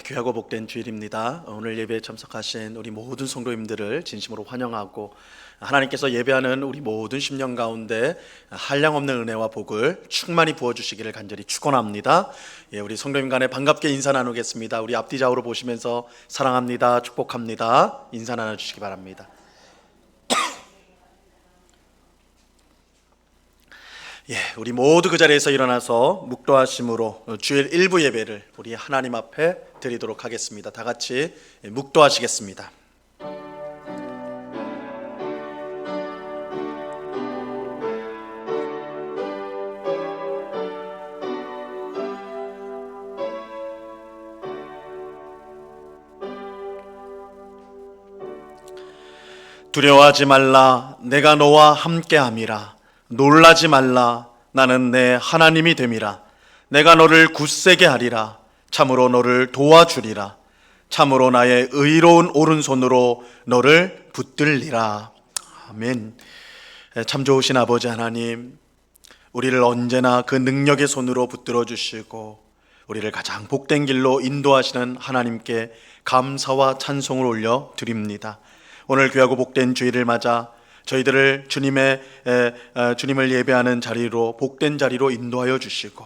귀하고 복된 주일입니다. 오늘 예배에 참석하신 우리 모든 성도님들을 진심으로 환영하고, 하나님께서 예배하는 우리 모든 심령 가운데 한량없는 은혜와 복을 충만히 부어주시기를 간절히 축원합니다. 우리 성도님 간에 반갑게 인사 나누겠습니다. 우리 앞뒤 좌우로 보시면서 사랑합니다, 축복합니다 인사 나눠주시기 바랍니다. 우리 모두 그 자리에서 일어나서 묵도하심으로 주일 1부 예배를 우리 하나님 앞에 드리도록 하겠습니다. 다 같이 묵도하시겠습니다. 두려워하지 말라, 내가 너와 함께함이라. 놀라지 말라, 나는 내 하나님이 됨이라. 내가 너를 굳세게 하리라. 참으로 너를 도와주리라. 참으로 나의 의로운 오른손으로 너를 붙들리라. 아멘. 참 좋으신 아버지 하나님, 우리를 언제나 그 능력의 손으로 붙들어 주시고 우리를 가장 복된 길로 인도하시는 하나님께 감사와 찬송을 올려 드립니다. 오늘 귀하고 복된 주일을 맞아 저희들을 주님을 예배하는 자리로, 복된 자리로 인도하여 주시고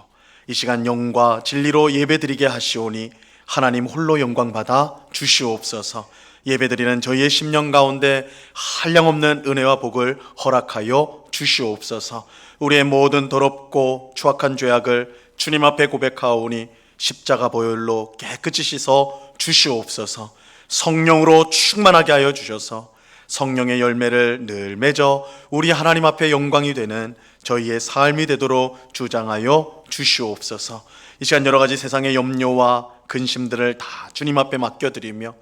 이 시간 영과 진리로 예배드리게 하시오니 하나님 홀로 영광 받아 주시옵소서. 예배드리는 저희의 심령 가운데 한량없는 은혜와 복을 허락하여 주시옵소서. 우리의 모든 더럽고 추악한 죄악을 주님 앞에 고백하오니 십자가 보혈로 깨끗이 씻어 주시옵소서. 성령으로 충만하게 하여 주셔서 성령의 열매를 늘 맺어 우리 하나님 앞에 영광이 되는 저희의 삶이 되도록 주장하여 주시옵소서. 이 시간 여러 가지 세상의 염려와 근심들을 다 주님 앞에 맡겨드리며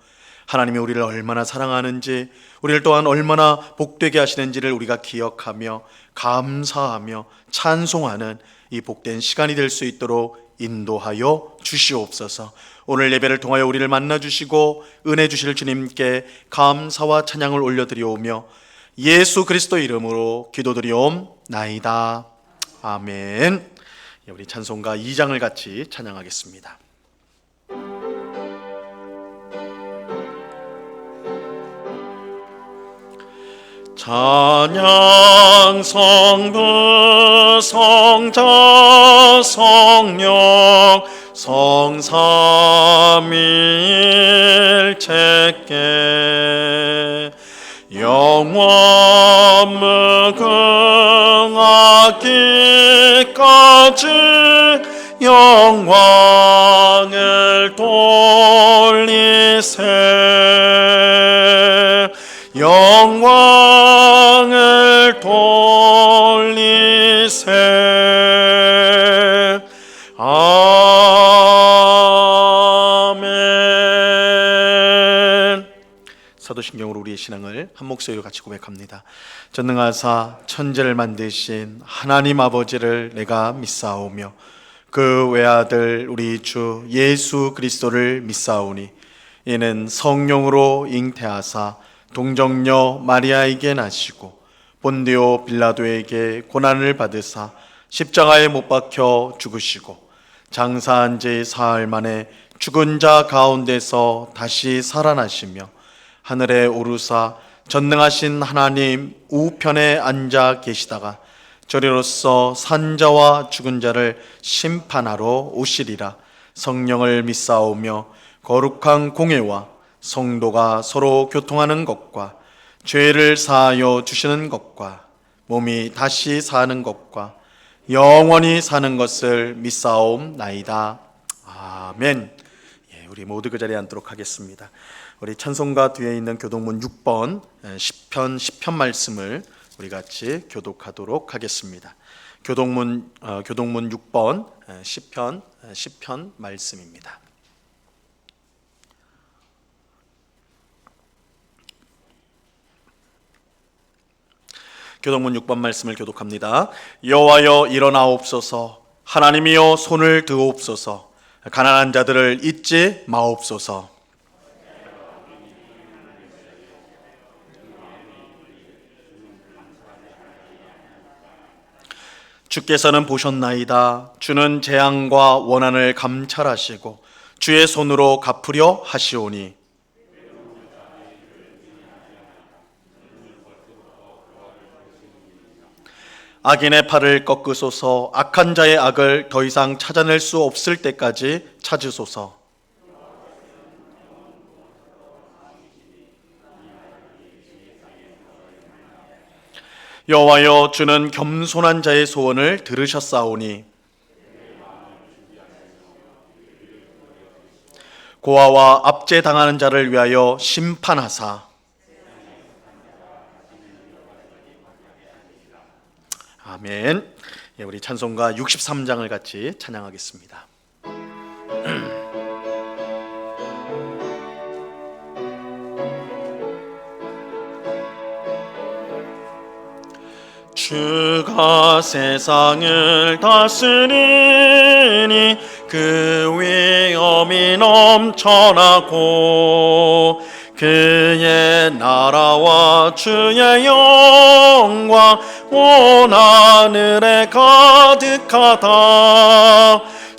하나님이 우리를 얼마나 사랑하는지, 우리를 또한 얼마나 복되게 하시는지를 우리가 기억하며 감사하며 찬송하는 이 복된 시간이 될 수 있도록 인도하여 주시옵소서. 오늘 예배를 통하여 우리를 만나주시고 은혜 주실 주님께 감사와 찬양을 올려드리오며 예수 그리스도 이름으로 기도드리옵나이다. 아멘. 우리 찬송가 2장을 같이 찬양하겠습니다. 찬양 성부 성자 성령 성삼일체께 영원 무궁하기까지 영광을 돌리세. 영광을 돌리세. 아멘. 사도신경으로 우리의 신앙을 한 목소리로 같이 고백합니다. 전능하사 천지를 만드신 하나님 아버지를 내가 믿사오며 그 외아들 우리 주 예수 그리스도를 믿사오니 이는 성령으로 잉태하사 동정녀 마리아에게 나시고 본디오 빌라도에게 고난을 받으사 십자가에 못 박혀 죽으시고 장사한 지 사흘 만에 죽은 자 가운데서 다시 살아나시며 하늘에 오르사 전능하신 하나님 우편에 앉아 계시다가 저리로서 산자와 죽은 자를 심판하러 오시리라. 성령을 믿사오며 거룩한 공회와 성도가 서로 교통하는 것과 죄를 사하여 주시는 것과 몸이 다시 사는 것과 영원히 사는 것을 믿사옵나이다. 아멘. 우리 모두 그 자리에 앉도록 하겠습니다. 우리 찬송가 뒤에 있는 교독문 6번 시편 10편 말씀을 우리 같이 교독하도록 하겠습니다. 교독문 6번 시편 10편 말씀입니다. 교독문 6번 말씀을 교독합니다. 여호와여 일어나옵소서. 하나님이여 손을 드옵소서. 가난한 자들을 잊지 마옵소서. 주께서는 보셨나이다. 주는 재앙과 원한을 감찰하시고 주의 손으로 갚으려 하시오니 악인의 팔을 꺾으소서. 악한 자의 악을 더 이상 찾아낼 수 없을 때까지 찾으소서. 여호와여, 주는 겸손한 자의 소원을 들으셨사오니 고아와 압제당하는 자를 위하여 심판하사. 아멘. 예, 우리 찬송가 63장을 같이 찬양하겠습니다. 주가 세상을 다스리니 그 위엄이 넘쳐나고 그의 나라와 주의 영광 온 하늘에 가득하다.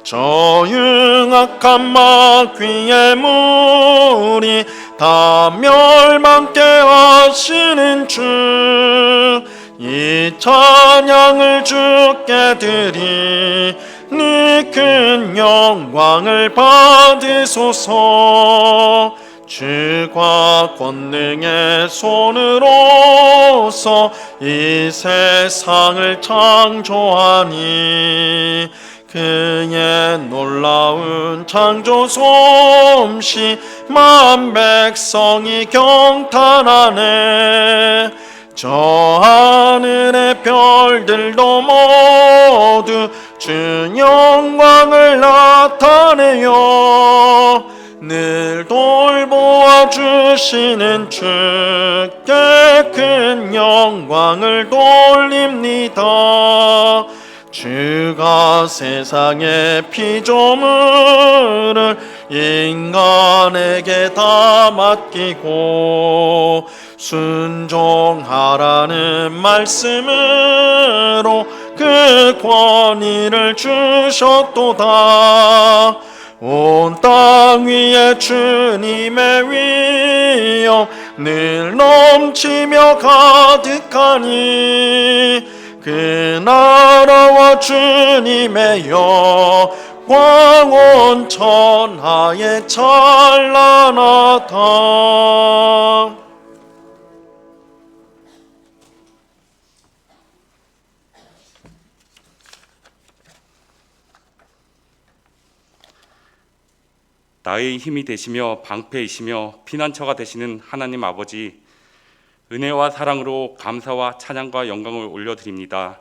저 흉악한 마귀의 무리 다 멸망케 하시는 주, 이 찬양을 주께 드리니 큰 영광을 받으소서. 주가 권능의 손으로서 이 세상을 창조하니 그의 놀라운 창조 솜씨 만 백성이 경탄하네. 저 하늘의 별들도 모두 주 영광을 나타내요. 늘 돌보아 주시는 주께 큰 영광을 돌립니다. 주가 세상의 피조물을 인간에게 다 맡기고 순종하라는 말씀으로 그 권위를 주셨도다. 온 땅 위에 주님의 위엄 늘 넘치며 가득하니 그 나라와 주님의 영광 온 천하에 찬란하다. 나의 힘이 되시며 방패이시며 피난처가 되시는 하나님 아버지, 은혜와 사랑으로 감사와 찬양과 영광을 올려드립니다.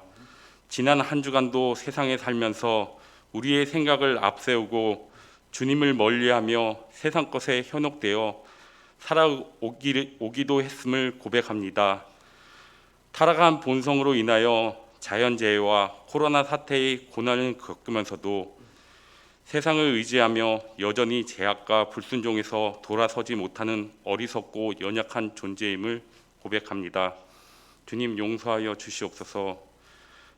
지난 한 주간도 세상에 살면서 우리의 생각을 앞세우고 주님을 멀리하며 세상 것에 현혹되어 살아오기도 했음을 고백합니다. 타락한 본성으로 인하여 자연재해와 코로나 사태의 고난을 겪으면서도 세상을 의지하며 여전히 제약과 불순종에서 돌아서지 못하는 어리석고 연약한 존재임을 고백합니다. 주님, 용서하여 주시옵소서.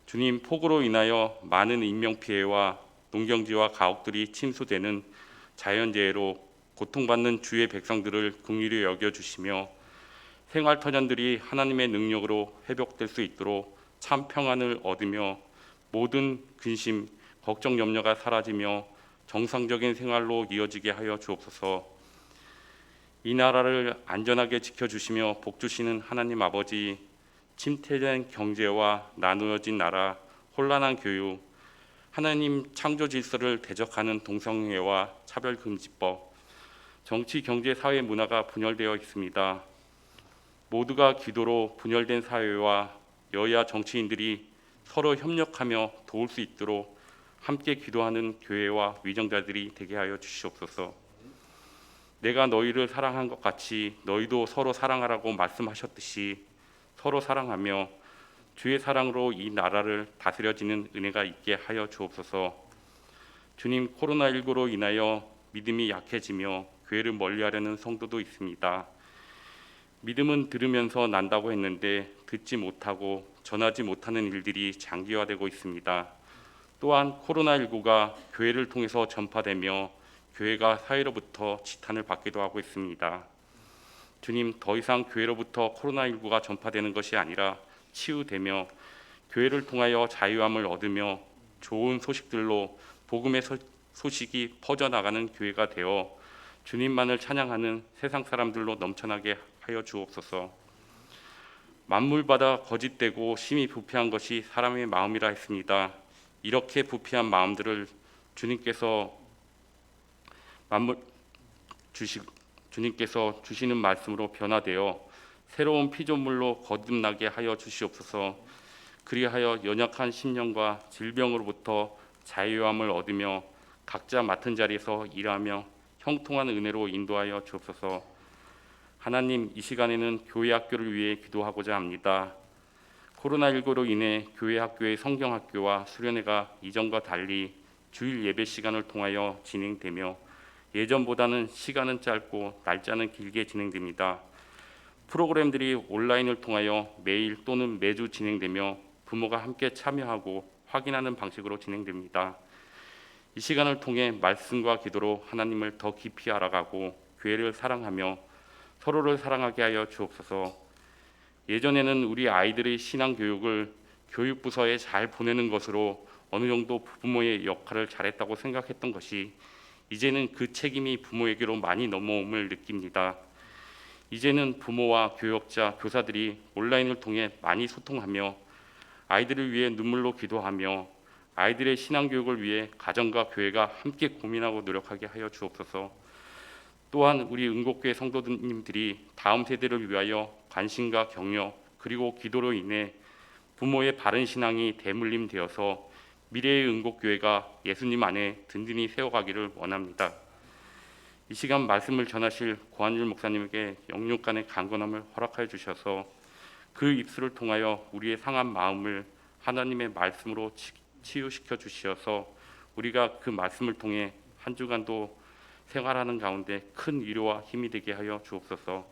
주님, 폭우로 인하여 많은 인명피해와 농경지와 가옥들이 침수되는 자연재해로 고통받는 주의 백성들을 긍휼히 여겨주시며 생활터전들이 하나님의 능력으로 회복될 수 있도록 참 평안을 얻으며 모든 근심, 걱정, 염려가 사라지며 정상적인 생활로 이어지게 하여 주옵소서. 이 나라를 안전하게 지켜주시며 복주시는 하나님 아버지, 침체된 경제와 나누어진 나라, 혼란한 교육, 하나님 창조 질서를 대적하는 동성애와 차별금지법, 정치, 경제, 사회, 문화가 분열되어 있습니다. 모두가 기도로 분열된 사회와 여야 정치인들이 서로 협력하며 도울 수 있도록 함께 기도하는 교회와 위정자들이 되게 하여 주시옵소서. 내가 너희를 사랑한 것 같이 너희도 서로 사랑하라고 말씀하셨듯이 서로 사랑하며 주의 사랑으로 이 나라를 다스려지는 은혜가 있게 하여 주옵소서. 주님, 코로나19로 인하여 믿음이 약해지며 교회를 멀리하려는 성도도 있습니다. 믿음은 들으면서 난다고 했는데 듣지 못하고 전하지 못하는 일들이 장기화되고 있습니다. 또한 코로나19가 교회를 통해서 전파되며 교회가 사회로부터 지탄을 받기도 하고 있습니다. 주님, 더 이상 교회로부터 코로나19가 전파되는 것이 아니라 치유되며 교회를 통하여 자유함을 얻으며 좋은 소식들로 복음의 소식이 퍼져나가는 교회가 되어 주님만을 찬양하는 세상 사람들로 넘쳐나게 하여 주옵소서. 만물마다 거짓되고 심히 부패한 것이 사람의 마음이라 했습니다. 이렇게 부패한 마음들을 주님께서 주시는 말씀으로 변화되어 새로운 피조물로 거듭나게 하여 주시옵소서. 그리하여 연약한 심령과 질병으로부터 자유함을 얻으며 각자 맡은 자리에서 일하며 형통한 은혜로 인도하여 주옵소서. 하나님, 이 시간에는 교회 학교를 위해 기도하고자 합니다. 코로나19로 인해 교회 학교의 성경학교와 수련회가 이전과 달리 주일 예배 시간을 통하여 진행되며 예전보다는 시간은 짧고 날짜는 길게 진행됩니다. 프로그램들이 온라인을 통하여 매일 또는 매주 진행되며 부모가 함께 참여하고 확인하는 방식으로 진행됩니다. 이 시간을 통해 말씀과 기도로 하나님을 더 깊이 알아가고 교회를 사랑하며 서로를 사랑하게 하여 주옵소서. 예전에는 우리 아이들의 신앙 교육을 교육부서에 잘 보내는 것으로 어느 정도 부모의 역할을 잘했다고 생각했던 것이 이제는 그 책임이 부모에게로 많이 넘어옴을 느낍니다. 이제는 부모와 교역자, 교사들이 온라인을 통해 많이 소통하며 아이들을 위해 눈물로 기도하며 아이들의 신앙 교육을 위해 가정과 교회가 함께 고민하고 노력하게 하여 주옵소서. 또한 우리 은곡교회 성도님들이 다음 세대를 위하여 관심과 격려 그리고 기도로 인해 부모의 바른 신앙이 대물림되어서 미래의 은곡교회가 예수님 안에 든든히 세워가기를 원합니다. 이 시간 말씀을 전하실 고한율 목사님에게 영육간의 강건함을 허락하여 주셔서 그 입술을 통하여 우리의 상한 마음을 하나님의 말씀으로 치유시켜 주시어서 우리가 그 말씀을 통해 한 주간도 생활하는 가운데 큰 위로와 힘이 되게 하여 주옵소서.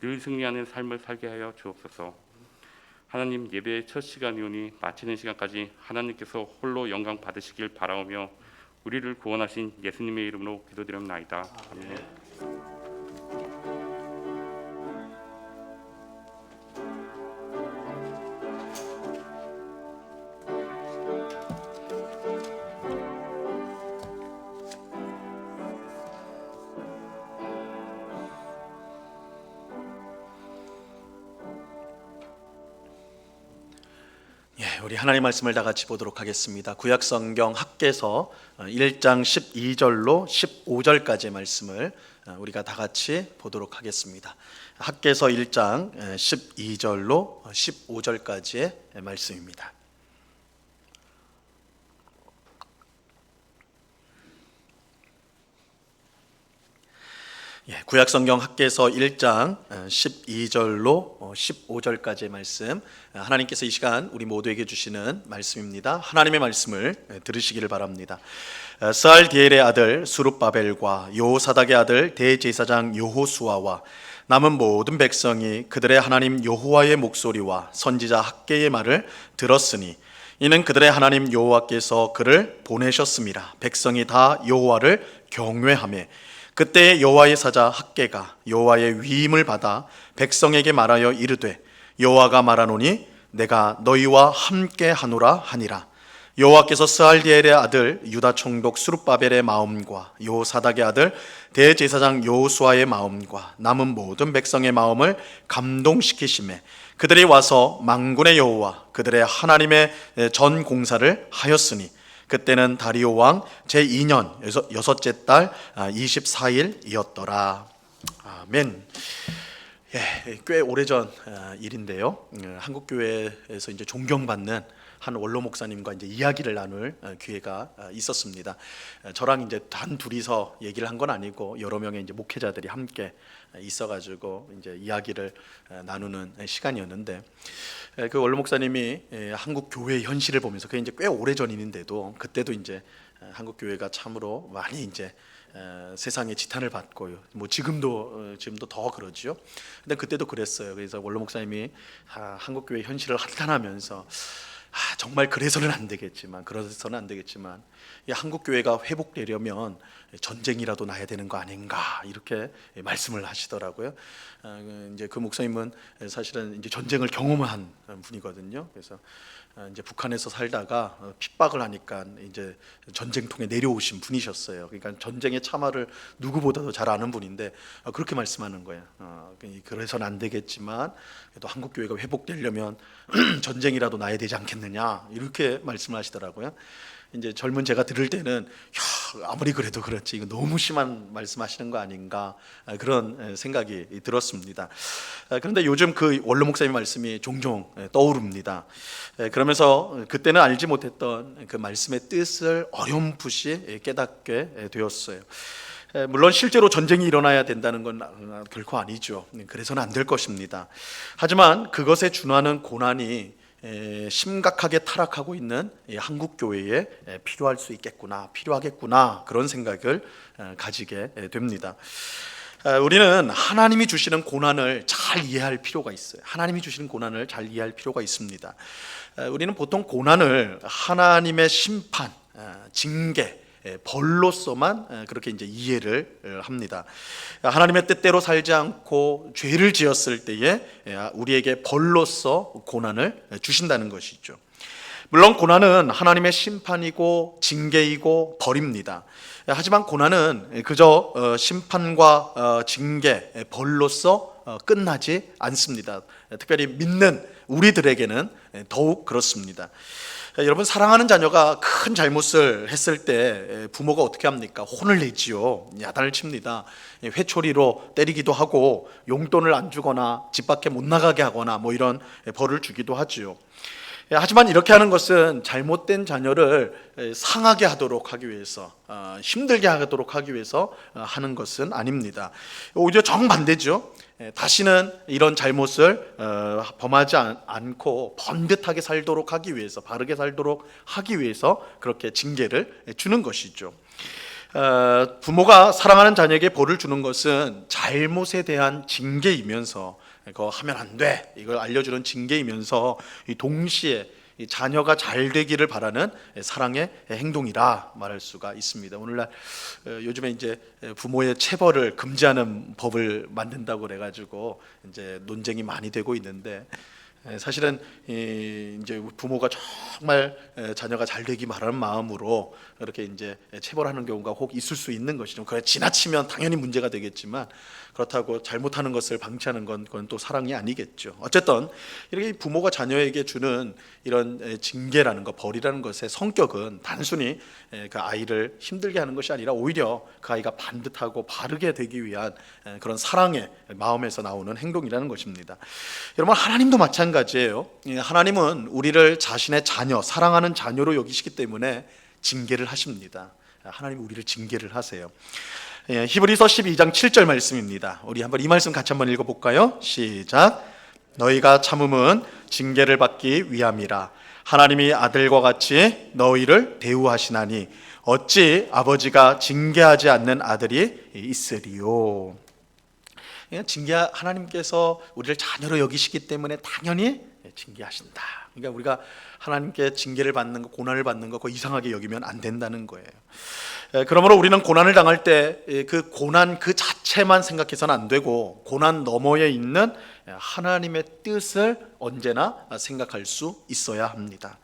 늘 승리하는 삶을 살게 하여 주옵소서. 하나님, 예배의 첫 시간이오니 마치는 시간까지 하나님께서 홀로 영광 받으시길 바라오며 우리를 구원하신 예수님의 이름으로 기도드립나이다. 아멘. 우리 하나님 말씀을 다 같이 보도록 하겠습니다. 구약성경 학개서 1장 12절로 15절까지의 말씀을 우리가 다 같이 보도록 하겠습니다. 학개서 1장 12절로 15절까지의 말씀입니다. 구약성경 학개서 1장 12절로 15절까지의 말씀, 하나님께서 이 시간 우리 모두에게 주시는 말씀입니다. 하나님의 말씀을 들으시기를 바랍니다. 스알디엘의 아들 수룹바벨과 여호사닥의 아들 대제사장 여호수아와 남은 모든 백성이 그들의 하나님 여호와의 목소리와 선지자 학개의 말을 들었으니 이는 그들의 하나님 여호와께서 그를 보내셨음이라. 백성이 다 여호와를 경외하며 그때 여호와의 사자 학개가 여호와의 위임을 받아 백성에게 말하여 이르되 여호와가 말하노니 내가 너희와 함께 하노라 하니라. 여호와께서 스알디엘의 아들 유다 총독 수룹바벨의 마음과 여호사닥의 아들 대제사장 여호수아의 마음과 남은 모든 백성의 마음을 감동시키시매 그들이 와서 만군의 여호와 그들의 하나님의 전 공사를 하였으니 그때는 다리오 왕 제2년 여섯째 달 24일이었더라. 아멘. 꽤 오래전 일인데요. 한국 교회에서 이제 존경받는 한 원로 목사님과 이제 이야기를 나눌 기회가 있었습니다. 저랑 이제 단 둘이서 얘기를 한 건 아니고 여러 명의 이제 목회자들이 함께 있어가지고 이제 이야기를 나누는 시간이었는데, 그 원로 목사님이 한국 교회의 현실을 보면서, 그게 이제 꽤 오래 전 일인데도 그때도 이제 한국 교회가 참으로 많이 이제 세상의 지탄을 받고요. 뭐 지금도 더 그러죠. 근데 그때도 그랬어요. 그래서 원로 목사님이 한국 교회 현실을 한탄하면서 정말 그래서는 안 되겠지만 이 한국 교회가 회복되려면 전쟁이라도 나야 되는 거 아닌가 이렇게 말씀을 하시더라고요. 이제 그 목사님은 사실은 이제 전쟁을 경험한 분이거든요. 그래서 이제 북한에서 살다가 핍박을 하니까 이제 전쟁통에 내려오신 분이셨어요. 그러니까 전쟁의 참화를 누구보다도 잘 아는 분인데 그렇게 말씀하는 거예요. 그래서는 안 되겠지만 또 한국 교회가 회복되려면 전쟁이라도 나야 되지 않겠느냐 이렇게 말씀하시더라고요. 이제 젊은 제가 들을 때는 아무리 그래도 그렇지 이거 너무 심한 말씀하시는 거 아닌가 그런 생각이 들었습니다. 그런데 요즘 그 원로 목사님 말씀이 종종 떠오릅니다. 그러면서 그때는 알지 못했던 그 말씀의 뜻을 어렴풋이 깨닫게 되었어요. 물론 실제로 전쟁이 일어나야 된다는 건 결코 아니죠. 그래서는 안 될 것입니다. 하지만 그것에 준하는 고난이 심각하게 타락하고 있는 한국 교회에 필요할 수 있겠구나, 필요하겠구나 그런 생각을 가지게 됩니다. 우리는 하나님이 주시는 고난을 잘 이해할 필요가 있어요. 하나님이 주시는 고난을 잘 이해할 필요가 있습니다. 우리는 보통 고난을 하나님의 심판, 징계, 벌로서만 그렇게 이제 이해를 합니다. 하나님의 뜻대로 살지 않고 죄를 지었을 때에 우리에게 벌로서 고난을 주신다는 것이죠. 물론 고난은 하나님의 심판이고 징계이고 벌입니다. 하지만 고난은 그저 심판과 징계, 벌로서 끝나지 않습니다. 특별히 믿는 우리들에게는 더욱 그렇습니다. 여러분, 사랑하는 자녀가 큰 잘못을 했을 때 부모가 어떻게 합니까? 혼을 내지요. 야단을 칩니다. 회초리로 때리기도 하고 용돈을 안 주거나 집 밖에 못 나가게 하거나 뭐 이런 벌을 주기도 하지요. 하지만 이렇게 하는 것은 잘못된 자녀를 상하게 하도록 하기 위해서, 힘들게 하도록 하기 위해서 하는 것은 아닙니다. 오히려 정반대죠. 다시는 이런 잘못을 범하지 않고 번듯하게 살도록 하기 위해서, 바르게 살도록 하기 위해서 그렇게 징계를 주는 것이죠. 부모가 사랑하는 자녀에게 벌을 주는 것은 잘못에 대한 징계이면서, 그거 하면 안 돼, 이걸 알려주는 징계이면서 동시에 이 자녀가 잘 되기를 바라는 사랑의 행동이라 말할 수가 있습니다. 오늘날 요즘에 이제 부모의 체벌을 금지하는 법을 만든다고 그래가지고 이제 논쟁이 많이 되고 있는데, 사실은 이제 부모가 정말 자녀가 잘 되기 바라는 마음으로 이렇게 이제 체벌하는 경우가 혹 있을 수 있는 것이죠. 그래 지나치면 당연히 문제가 되겠지만, 그렇다고 잘못하는 것을 방치하는 건 그건 또 사랑이 아니겠죠. 어쨌든 이렇게 부모가 자녀에게 주는 이런 징계라는 것, 벌이라는 것의 성격은 단순히 그 아이를 힘들게 하는 것이 아니라 오히려 그 아이가 반듯하고 바르게 되기 위한 그런 사랑의 마음에서 나오는 행동이라는 것입니다. 여러분, 하나님도 마찬가지예요. 하나님은 우리를 자신의 자녀, 사랑하는 자녀로 여기시기 때문에 징계를 하십니다. 하나님 우리를 징계를 하세요. 히브리서 12장 7절 말씀입니다. 우리 한번 이 말씀 같이 한번 읽어볼까요? 시작. 너희가 참음은 징계를 받기 위함이라. 하나님이 아들과 같이 너희를 대우하시나니 어찌 아버지가 징계하지 않는 아들이 있으리요. 하나님께서 우리를 자녀로 여기시기 때문에 당연히 징계하신다. 그러니까 우리가 하나님께 징계를 받는 거, 고난을 받는 거 그거 이상하게 여기면 안 된다는 거예요. 그러므로 우리는 고난을 당할 때 그 고난 그 자체만 생각해서는 안 되고, 고난 너머에 있는 하나님의 뜻을 언제나 생각할 수 있어야 합니다.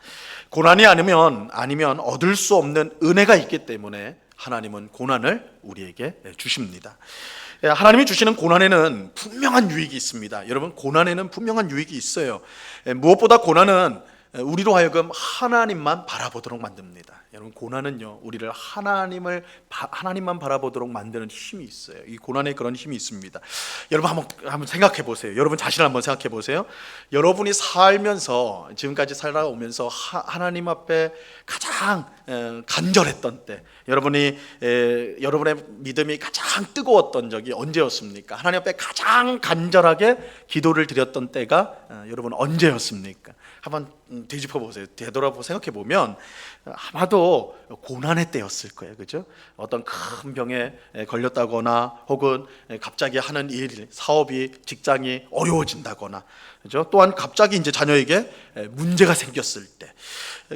고난이 아니면 얻을 수 없는 은혜가 있기 때문에 하나님은 고난을 우리에게 주십니다. 하나님이 주시는 고난에는 분명한 유익이 있습니다. 여러분, 고난에는 분명한 유익이 있어요. 무엇보다 고난은 우리로 하여금 하나님만 바라보도록 만듭니다. 여러분, 고난은요, 우리를 하나님만 바라보도록 만드는 힘이 있어요. 이 고난에 그런 힘이 있습니다. 여러분 한번 생각해 보세요. 여러분 자신을 한번 생각해 보세요. 여러분이 살면서, 지금까지 살아오면서 하나님 앞에 가장 간절했던 때, 여러분의 믿음이 가장 뜨거웠던 적이 언제였습니까? 하나님 앞에 가장 간절하게 기도를 드렸던 때가 여러분 언제였습니까? 한번 되짚어 보세요. 되돌아보고 생각해 보면 아마도 아마도 고난의 때였을 거예요. 그죠? 어떤 큰 병에 걸렸다거나 혹은 갑자기 하는 일, 사업이, 직장이 어려워진다거나, 그죠? 또한 갑자기 이제 자녀에게 문제가 생겼을 때,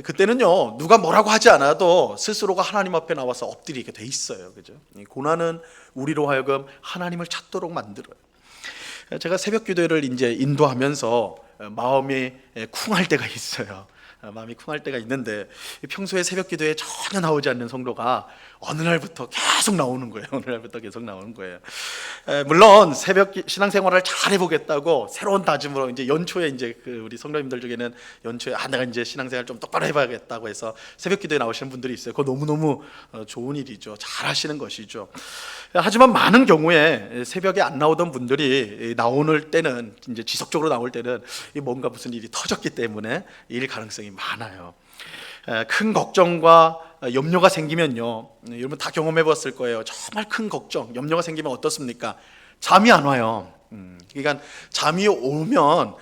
그때는요 누가 뭐라고 하지 않아도 스스로가 하나님 앞에 나와서 엎드리게 돼 있어요. 그죠? 이 고난은 우리로 하여금 하나님을 찾도록 만들어요. 제가 새벽 기도를 이제 인도하면서 마음이 쿵할 때가 있어요. 마음이 쿵할 때가 있는데, 평소에 새벽 기도에 전혀 나오지 않는 성도가 어느 날부터 계속 나오는 거예요. 어느 날부터 계속 나오는 거예요. 물론 새벽 신앙생활을 잘 해보겠다고 새로운 다짐으로 이제 연초에 이제 우리 성도님들 중에는 연초에 내가 이제 신앙생활 좀 똑바로 해봐야겠다고 해서 새벽 기도에 나오시는 분들이 있어요. 그거 너무너무 좋은 일이죠. 잘 하시는 것이죠. 하지만 많은 경우에 새벽에 안 나오던 분들이 나오는 때는, 이제 지속적으로 나올 때는 뭔가 무슨 일이 터졌기 때문에 일 가능성이 많아요. 큰 걱정과 염려가 생기면요, 여러분 다 경험해 봤을 거예요. 정말 큰 걱정, 염려가 생기면 어떻습니까? 잠이 안 와요. 그러니까 잠이 오면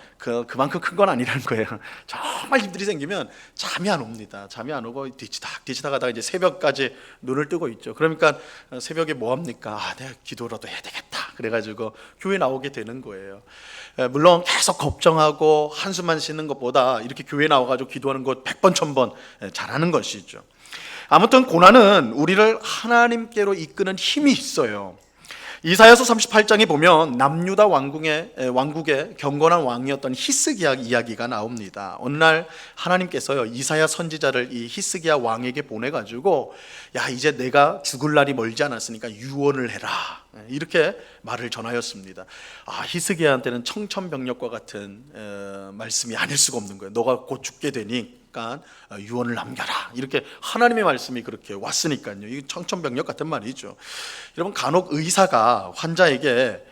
그만큼 큰 건 아니라는 거예요. 정말 힘들이 생기면 잠이 안 옵니다. 잠이 안 오고 뒤치다 가다가 이제 새벽까지 눈을 뜨고 있죠. 그러니까 새벽에 뭐 합니까? 내가 기도라도 해야 되겠다. 그래가지고 교회 나오게 되는 거예요. 물론 계속 걱정하고 한숨만 쉬는 것보다 이렇게 교회 나와가지고 기도하는 것 100번 1000번 잘하는 것이죠. 아무튼 고난은 우리를 하나님께로 이끄는 힘이 있어요. 이사야서 38장에 보면 남유다 왕국의 경건한 왕이었던 히스기야 이야기가 나옵니다. 어느 날 하나님께서요 이사야 선지자를 이 히스기야 왕에게 보내가지고, 야 이제 내가 죽을 날이 멀지 않았으니까 유언을 해라, 이렇게 말을 전하였습니다. 히스기야한테는 청천벽력과 같은 말씀이 아닐 수가 없는 거예요. 너가 곧 죽게 되니 유언을 남겨라, 이렇게 하나님의 말씀이 그렇게 왔으니까요. 이 청천벽력 같은 말이죠. 여러분 간혹 의사가 환자에게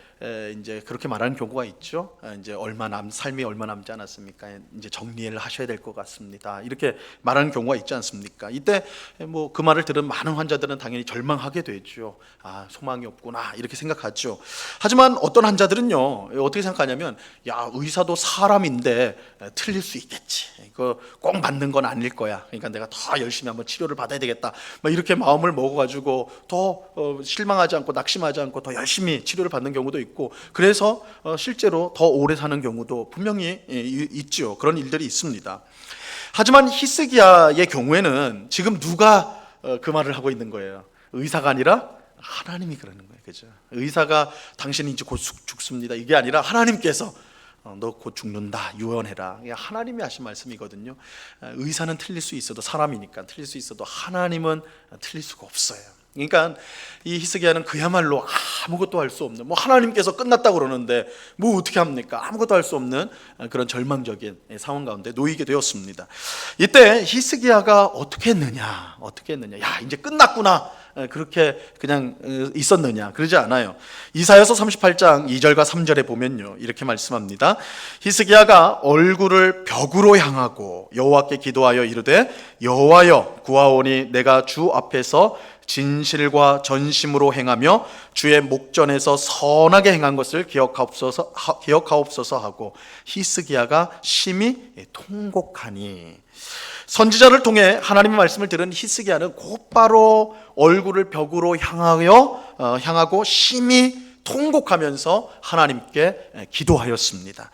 이제 그렇게 말하는 경우가 있죠. 이제 삶이 얼마 남지 않았습니까? 이제 정리를 하셔야 될 것 같습니다. 이렇게 말하는 경우가 있지 않습니까? 이때 뭐 그 말을 들은 많은 환자들은 당연히 절망하게 되죠. 소망이 없구나, 이렇게 생각하죠. 하지만 어떤 환자들은요 어떻게 생각하냐면, 야 의사도 사람인데 틀릴 수 있겠지. 이거 꼭 맞는 건 아닐 거야. 그러니까 내가 더 열심히 한번 치료를 받아야 되겠다. 이렇게 마음을 먹어가지고 더 실망하지 않고 낙심하지 않고 더 열심히 치료를 받는 경우도 있고, 그래서 실제로 더 오래 사는 경우도 분명히 있죠. 그런 일들이 있습니다. 하지만 히스기야의 경우에는 지금 누가 그 말을 하고 있는 거예요? 의사가 아니라 하나님이 그러는 거예요. 그죠? 의사가 당신이 이제 곧 죽습니다, 이게 아니라 하나님께서 너 곧 죽는다, 유언해라. 하나님이 하신 말씀이거든요. 의사는 틀릴 수 있어도, 사람이니까 틀릴 수 있어도 하나님은 틀릴 수가 없어요. 그러니까 이 히스기야는 그야말로 아무것도 할 수 없는, 하나님께서 끝났다고 그러는데 뭐 어떻게 합니까? 아무것도 할 수 없는 그런 절망적인 상황 가운데 놓이게 되었습니다. 이때 히스기야가 어떻게 했느냐? 야 이제 끝났구나, 그렇게 그냥 있었느냐? 그러지 않아요. 이사야서 38장 2절과 3절에 보면요 이렇게 말씀합니다. 히스기야가 얼굴을 벽으로 향하고 여호와께 기도하여 이르되, 여호와여 구하오니 내가 주 앞에서 진실과 전심으로 행하며 주의 목전에서 선하게 행한 것을 기억하옵소서 하고 히스기야가 심히 통곡하니. 선지자를 통해 하나님의 말씀을 들은 히스기야는 곧바로 얼굴을 벽으로 향하고 심히 통곡하면서 하나님께 기도하였습니다.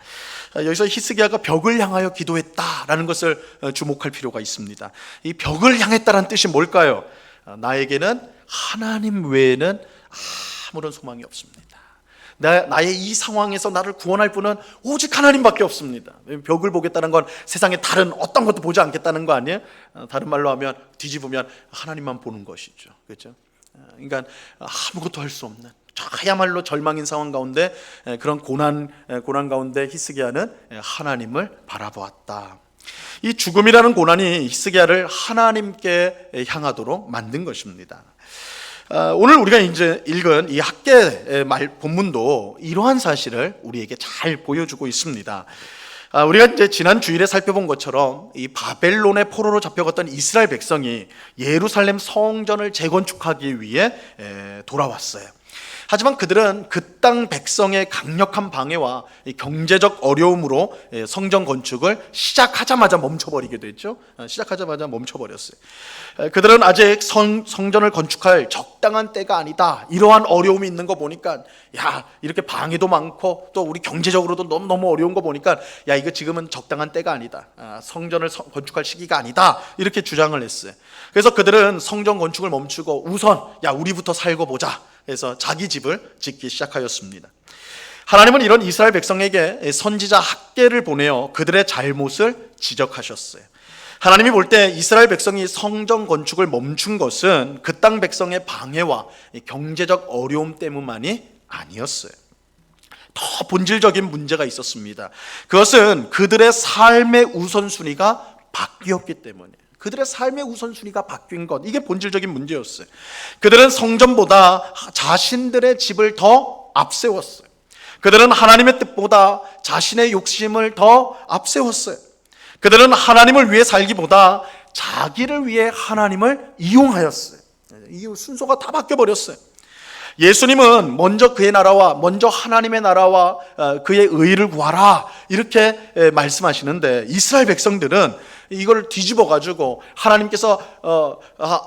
여기서 히스기야가 벽을 향하여 기도했다라는 것을 주목할 필요가 있습니다. 이 벽을 향했다는 뜻이 뭘까요? 나에게는 하나님 외에는 아무런 소망이 없습니다. 나의 이 상황에서 나를 구원할 분은 오직 하나님밖에 없습니다. 벽을 보겠다는 건 세상에 다른 어떤 것도 보지 않겠다는 거 아니에요? 다른 말로 하면, 뒤집으면 하나님만 보는 것이죠. 그렇죠? 그러니까 아무것도 할 수 없는 그야말로 절망인 상황 가운데, 그런 고난 가운데 히스기야는 하나님을 바라보았다. 이 죽음이라는 고난이 히스기야를 하나님께 향하도록 만든 것입니다. 오늘 우리가 이제 읽은 이 학계 본문도 이러한 사실을 우리에게 잘 보여주고 있습니다. 우리가 이제 지난 주일에 살펴본 것처럼 이 바벨론의 포로로 잡혀갔던 이스라엘 백성이 예루살렘 성전을 재건축하기 위해 돌아왔어요. 하지만 그들은 그 땅 백성의 강력한 방해와 이 경제적 어려움으로 성전 건축을 시작하자마자 멈춰버리게 됐죠. 시작하자마자 멈춰버렸어요. 그들은 아직 성전을 건축할 적당한 때가 아니다, 이러한 어려움이 있는 거 보니까, 야, 이렇게 방해도 많고 또 우리 경제적으로도 너무 어려운 거 보니까, 야, 이거 지금은 적당한 때가 아니다, 성전을 건축할 시기가 아니다, 이렇게 주장을 했어요. 그래서 그들은 성전 건축을 멈추고 우선, 야, 우리부터 살고 보자 해서 자기 집을 짓기 시작하였습니다. 하나님은 이런 이스라엘 백성에게 선지자 학개를 보내어 그들의 잘못을 지적하셨어요. 하나님이 볼 때 이스라엘 백성이 성전 건축을 멈춘 것은 그 땅 백성의 방해와 경제적 어려움 때문만이 아니었어요. 더 본질적인 문제가 있었습니다. 그것은 그들의 삶의 우선순위가 바뀌었기 때문에, 그들의 삶의 우선순위가 바뀐 것, 이게 본질적인 문제였어요. 그들은 성전보다 자신들의 집을 더 앞세웠어요. 그들은 하나님의 뜻보다 자신의 욕심을 더 앞세웠어요. 그들은 하나님을 위해 살기보다 자기를 위해 하나님을 이용하였어요. 이 순서가 다 바뀌어버렸어요. 예수님은 먼저 그의 나라와, 먼저 하나님의 나라와 그의 의를 구하라, 이렇게 말씀하시는데, 이스라엘 백성들은 이걸 뒤집어 가지고 하나님께서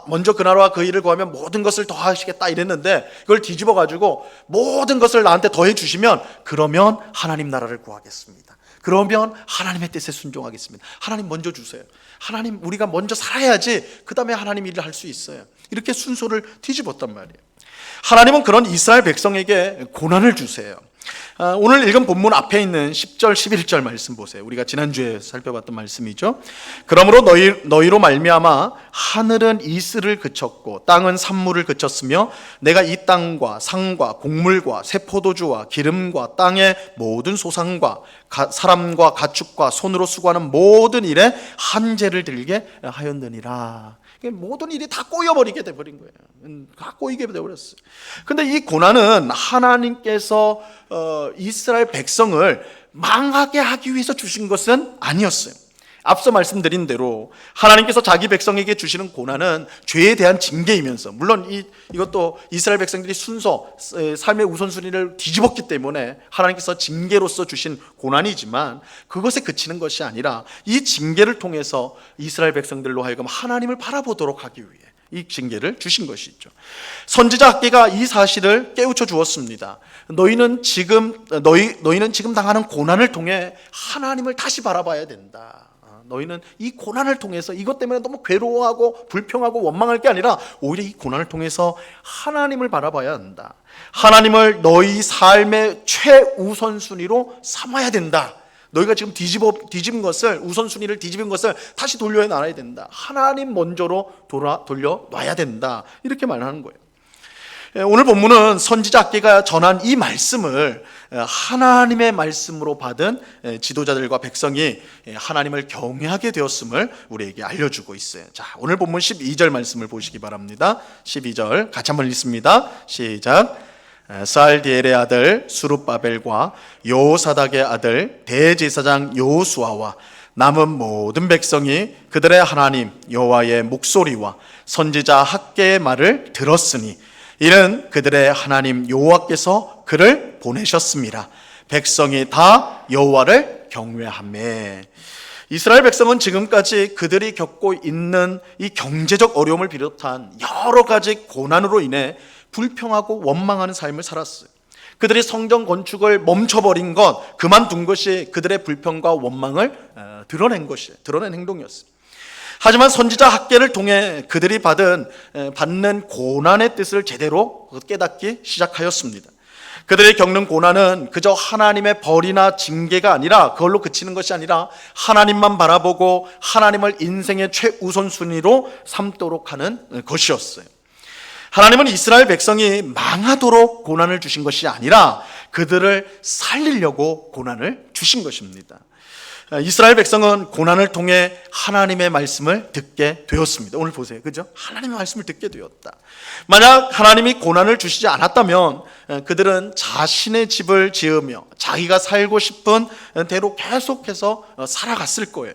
먼저 그 나라와 그 의를 구하면 모든 것을 더하시겠다 이랬는데, 그걸 뒤집어 가지고 모든 것을 나한테 더해 주시면 그러면 하나님 나라를 구하겠습니다, 그러면 하나님의 뜻에 순종하겠습니다, 하나님 먼저 주세요, 하나님 우리가 먼저 살아야지 그 다음에 하나님 일을 할 수 있어요, 이렇게 순서를 뒤집었단 말이에요. 하나님은 그런 이스라엘 백성에게 고난을 주세요. 오늘 읽은 본문 앞에 있는 10절 11절 말씀 보세요. 우리가 지난주에 살펴봤던 말씀이죠. 그러므로 너희로 말미암아 하늘은 이슬을 그쳤고 땅은 산물을 그쳤으며 내가 이 땅과 상과 곡물과 새 포도주와 기름과 땅의 모든 소산과 사람과 가축과 손으로 수고하는 모든 일에 한재를 들게 하였느니라. 모든 일이 다 꼬여버리게 돼버린 거예요. 다 꼬이게 돼버렸어요. 근데 이 고난은 하나님께서 이스라엘 백성을 망하게 하기 위해서 주신 것은 아니었어요. 앞서 말씀드린 대로 하나님께서 자기 백성에게 주시는 고난은 죄에 대한 징계이면서, 물론 이것도 이스라엘 백성들이 순서, 삶의 우선순위를 뒤집었기 때문에 하나님께서 징계로서 주신 고난이지만, 그것에 그치는 것이 아니라 이 징계를 통해서 이스라엘 백성들로 하여금 하나님을 바라보도록 하기 위해 이 징계를 주신 것이죠. 선지자 학개가 이 사실을 깨우쳐 주었습니다. 너희는 지금 당하는 고난을 통해 하나님을 다시 바라봐야 된다. 너희는 이 고난을 통해서 이것 때문에 너무 괴로워하고 불평하고 원망할 게 아니라 오히려 이 고난을 통해서 하나님을 바라봐야 한다. 하나님을 너희 삶의 최우선순위로 삼아야 된다. 너희가 지금 뒤집은 것을, 우선순위를 뒤집은 것을 다시 돌려놔야 된다. 하나님 먼저로 돌려놔야 된다. 이렇게 말하는 거예요. 오늘 본문은 선지자 학개가 전한 이 말씀을 하나님의 말씀으로 받은 지도자들과 백성이 하나님을 경외하게 되었음을 우리에게 알려주고 있어요. 자, 오늘 본문 12절 말씀을 보시기 바랍니다. 12절 같이 한번 읽습니다. 시작. 살디엘의 아들 수룹바벨과 여호사닥의 아들 대제사장 여호수아와 남은 모든 백성이 그들의 하나님 여호와의 목소리와 선지자 학개의 말을 들었으니 이는 그들의 하나님 여호와께서 그를 보내셨습니다. 백성이 다 여호와를 경외하며. 이스라엘 백성은 지금까지 그들이 겪고 있는 이 경제적 어려움을 비롯한 여러 가지 고난으로 인해 불평하고 원망하는 삶을 살았어요. 그들이 성전 건축을 멈춰버린 것, 그만둔 것이 그들의 불평과 원망을 드러낸 행동이었어요. 하지만 선지자 학개를 통해 그들이 받는 고난의 뜻을 제대로 깨닫기 시작하였습니다. 그들이 겪는 고난은 그저 하나님의 벌이나 징계가 아니라, 그걸로 그치는 것이 아니라 하나님만 바라보고 하나님을 인생의 최우선순위로 삼도록 하는 것이었어요. 하나님은 이스라엘 백성이 망하도록 고난을 주신 것이 아니라 그들을 살리려고 고난을 주신 것입니다. 이스라엘 백성은 고난을 통해 하나님의 말씀을 듣게 되었습니다. 오늘 보세요. 그죠? 하나님의 말씀을 듣게 되었다. 만약 하나님이 고난을 주시지 않았다면 그들은 자신의 집을 지으며 자기가 살고 싶은 대로 계속해서 살아갔을 거예요.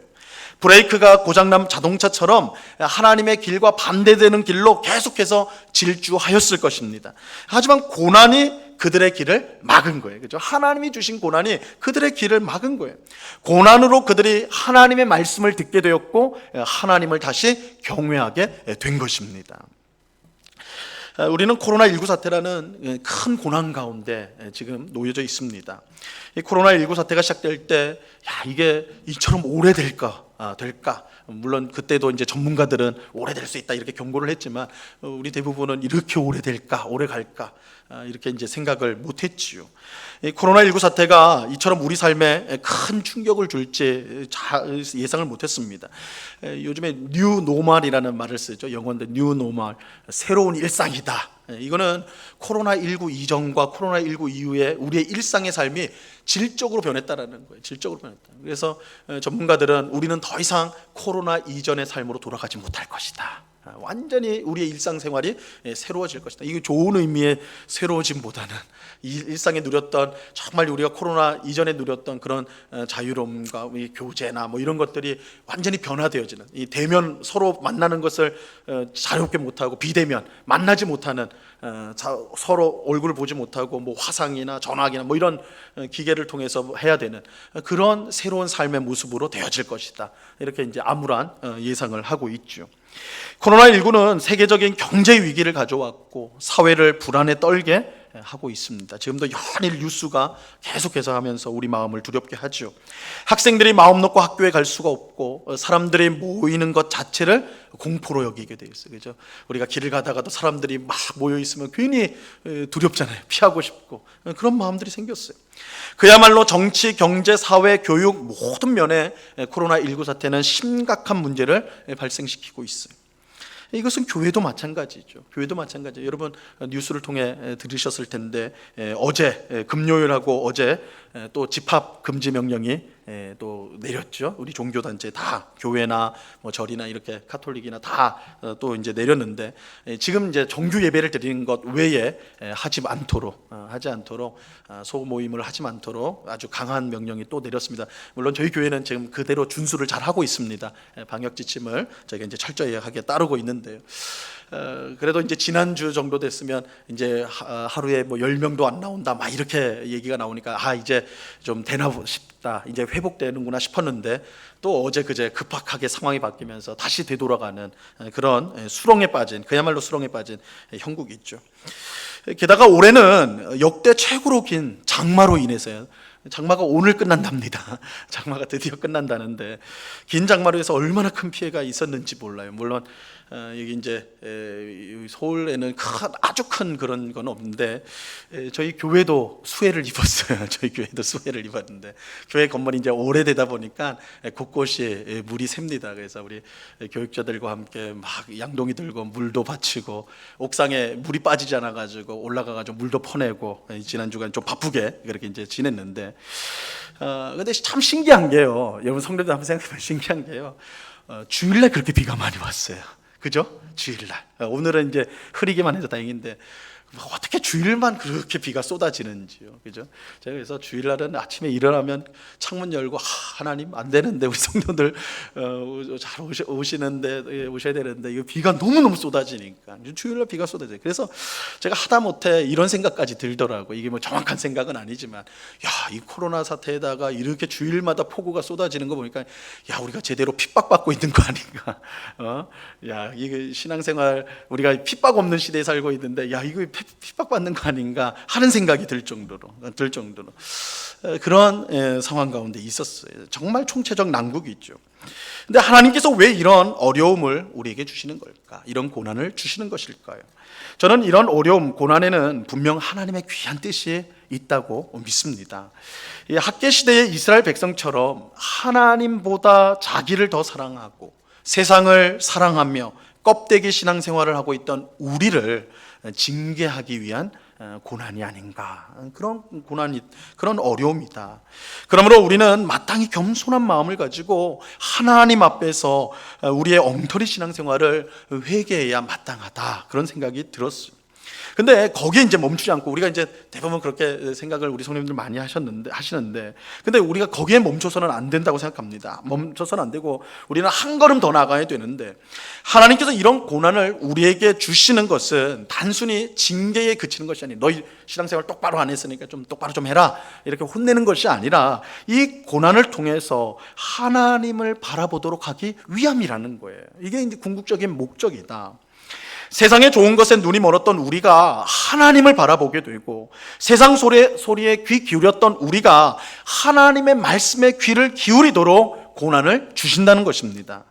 브레이크가 고장난 자동차처럼 하나님의 길과 반대되는 길로 계속해서 질주하였을 것입니다. 하지만 고난이 그들의 길을 막은 거예요. 그죠? 하나님이 주신 고난이 그들의 길을 막은 거예요. 고난으로 그들이 하나님의 말씀을 듣게 되었고 하나님을 다시 경외하게 된 것입니다. 우리는 코로나19 사태라는 큰 고난 가운데 지금 놓여져 있습니다. 이 코로나19 사태가 시작될 때, 이게 이처럼 오래될까? 될까? 물론 그때도 이제 전문가들은 오래될 수 있다 이렇게 경고를 했지만 우리 대부분은 이렇게 오래될까? 오래 갈까? 이렇게 이제 생각을 못했지요. 이 코로나19 사태가 이처럼 우리 삶에 큰 충격을 줄지 예상을 못했습니다. 요즘에 뉴 노멀이라는 말을 쓰죠. 영어인데 뉴 노멀, 새로운 일상이다. 이거는 코로나19 이전과 코로나19 이후에 우리의 일상의 삶이 질적으로 변했다라는 거예요. 질적으로 변했다. 그래서 전문가들은 우리는 더 이상 코로나 이전의 삶으로 돌아가지 못할 것이다. 완전히 우리의 일상생활이 새로워질 것이다. 이게 좋은 의미의 새로워짐보다는 이 일상에 누렸던, 정말 우리가 코로나 이전에 누렸던 그런 자유로움과 교제나 뭐 이런 것들이 완전히 변화되어지는, 이 대면 서로 만나는 것을 자유롭게 못하고 비대면 만나지 못하는, 서로 얼굴을 보지 못하고 뭐 화상이나 전화기나 뭐 이런 기계를 통해서 해야 되는 그런 새로운 삶의 모습으로 되어질 것이다. 이렇게 이제 암울한 예상을 하고 있죠. 코로나19는 세계적인 경제 위기를 가져왔고 사회를 불안에 떨게 하고 있습니다. 지금도 연일 뉴스가 계속해서 하면서 우리 마음을 두렵게 하죠. 학생들이 마음 놓고 학교에 갈 수가 없고 사람들이 모이는 것 자체를 공포로 여기게 되어 있어요. 그죠? 우리가 길을 가다가도 사람들이 막 모여 있으면 괜히 두렵잖아요. 피하고 싶고 그런 마음들이 생겼어요. 그야말로 정치, 경제, 사회, 교육 모든 면에 코로나19 사태는 심각한 문제를 발생시키고 있어요. 이것은 교회도 마찬가지죠. 교회도 마찬가지예요. 여러분 뉴스를 통해 들으셨을 텐데 어제 금요일하고 어제 또 집합 금지 명령이 또 내렸죠. 우리 종교단체 다, 교회나 뭐 절이나 이렇게 카톨릭이나 다 또 이제 내렸는데 지금 이제 정규 예배를 드리는 것 외에 하지 않도록 소모임을 하지 않도록 아주 강한 명령이 또 내렸습니다. 물론 저희 교회는 지금 그대로 준수를 잘 하고 있습니다. 방역 지침을 저희가 이제 철저히 하게 따르고 있는데요. 그래도 이제 지난주 정도 됐으면 이제 하루에 뭐 10명도 안 나온다 막 이렇게 얘기가 나오니까 이제 좀 되나 싶다, 이제 회복되는구나 싶었는데 또 어제 그제 급박하게 상황이 바뀌면서 다시 되돌아가는 그런 수렁에 빠진, 그야말로 수렁에 빠진 형국이 있죠. 게다가 올해는 역대 최고로 긴 장마로 인해서요. 장마가 오늘 끝난답니다. 장마가 드디어 끝난다는데 긴 장마로 해서 얼마나 큰 피해가 있었는지 몰라요. 물론 여기 이제 서울에는 아주 큰 그런 건 없는데 저희 교회도 수해를 입었어요. 저희 교회도 수해를 입었는데 교회 건물이 이제 오래되다 보니까 곳곳이 물이 셉니다. 그래서 우리 교육자들과 함께 막 양동이 들고 물도 받치고 옥상에 물이 빠지지 않아 가지고 올라가 가지고 물도 퍼내고 지난 주간 좀 바쁘게 그렇게 이제 지냈는데 근데 참 신기한 게요. 여러분 성도들 한번 생각해보면 신기한 게요. 주일날 그렇게 비가 많이 왔어요. 그죠? 주일날. 오늘은 이제 흐리기만 해서 다행인데 어떻게 주일만 그렇게 비가 쏟아지는지요. 그죠? 제가 그래서 주일날은 아침에 일어나면 창문 열고 하나님 안 되는데 우리 성도들 잘 오시는데 오셔야 되는데 이거 비가 너무너무 쏟아지니까 주일날 비가 쏟아져요. 그래서 제가 하다못해 이런 생각까지 들더라고요. 이게 뭐 정확한 생각은 아니지만 이 코로나 사태에다가 이렇게 주일마다 폭우가 쏟아지는 거 보니까 우리가 제대로 핍박받고 있는 거 아닌가. 이게 신앙생활 우리가 핍박 없는 시대에 살고 있는데 이거 핍박받는 거 아닌가 하는 생각이 들 정도로 그런 상황 가운데 있었어요. 정말 총체적 난국이 있죠. 근데 하나님께서 왜 이런 어려움을 우리에게 주시는 걸까? 이런 고난을 주시는 것일까요? 저는 이런 어려움, 고난에는 분명 하나님의 귀한 뜻이 있다고 믿습니다. 학계 시대의 이스라엘 백성처럼 하나님보다 자기를 더 사랑하고 세상을 사랑하며 껍데기 신앙생활을 하고 있던 우리를 징계하기 위한 고난이 아닌가, 그런 고난이, 그런 어려움이다. 그러므로 우리는 마땅히 겸손한 마음을 가지고 하나님 앞에서 우리의 엉터리 신앙생활을 회개해야 마땅하다, 그런 생각이 들었어요. 근데 거기에 이제 멈추지 않고 우리가 이제 대부분 그렇게 생각을 우리 성도님들 많이 하시는데 근데 우리가 거기에 멈춰서는 안 된다고 생각합니다. 멈춰서는 안 되고 우리는 한 걸음 더 나가야 되는데, 하나님께서 이런 고난을 우리에게 주시는 것은 단순히 징계에 그치는 것이 아니에요. 너희 신앙생활 똑바로 안 했으니까 좀 똑바로 좀 해라, 이렇게 혼내는 것이 아니라 이 고난을 통해서 하나님을 바라보도록 하기 위함이라는 거예요. 이게 이제 궁극적인 목적이다. 세상의 좋은 것에 눈이 멀었던 우리가 하나님을 바라보게 되고, 세상 소리에 귀 기울였던 우리가 하나님의 말씀에 귀를 기울이도록 고난을 주신다는 것입니다.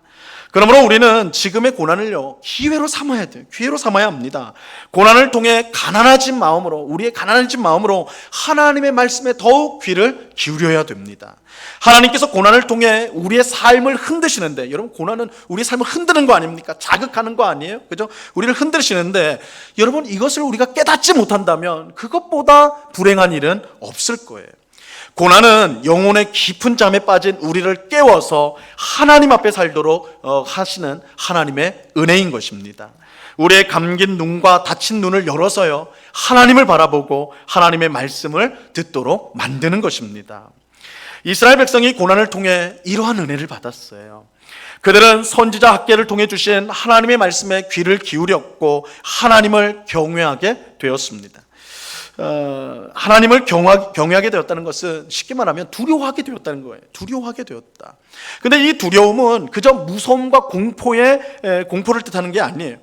그러므로 우리는 지금의 고난을요, 기회로 삼아야 돼요. 기회로 삼아야 합니다. 고난을 통해 우리의 가난해진 마음으로 하나님의 말씀에 더욱 귀를 기울여야 됩니다. 하나님께서 고난을 통해 우리의 삶을 흔드시는데, 여러분, 고난은 우리의 삶을 흔드는 거 아닙니까? 자극하는 거 아니에요? 그죠? 우리를 흔드시는데, 여러분, 이것을 우리가 깨닫지 못한다면 그것보다 불행한 일은 없을 거예요. 고난은 영혼의 깊은 잠에 빠진 우리를 깨워서 하나님 앞에 살도록 하시는 하나님의 은혜인 것입니다. 우리의 감긴 눈과 닫힌 눈을 열어서요, 하나님을 바라보고 하나님의 말씀을 듣도록 만드는 것입니다. 이스라엘 백성이 고난을 통해 이러한 은혜를 받았어요. 그들은 선지자 학개를 통해 주신 하나님의 말씀에 귀를 기울였고 하나님을 경외하게 되었습니다. 하나님을 경외하게 되었다는 것은 쉽게 말하면 두려워하게 되었다는 거예요. 두려워하게 되었다. 근데 이 두려움은 그저 무서움과 공포를 뜻하는 게 아니에요.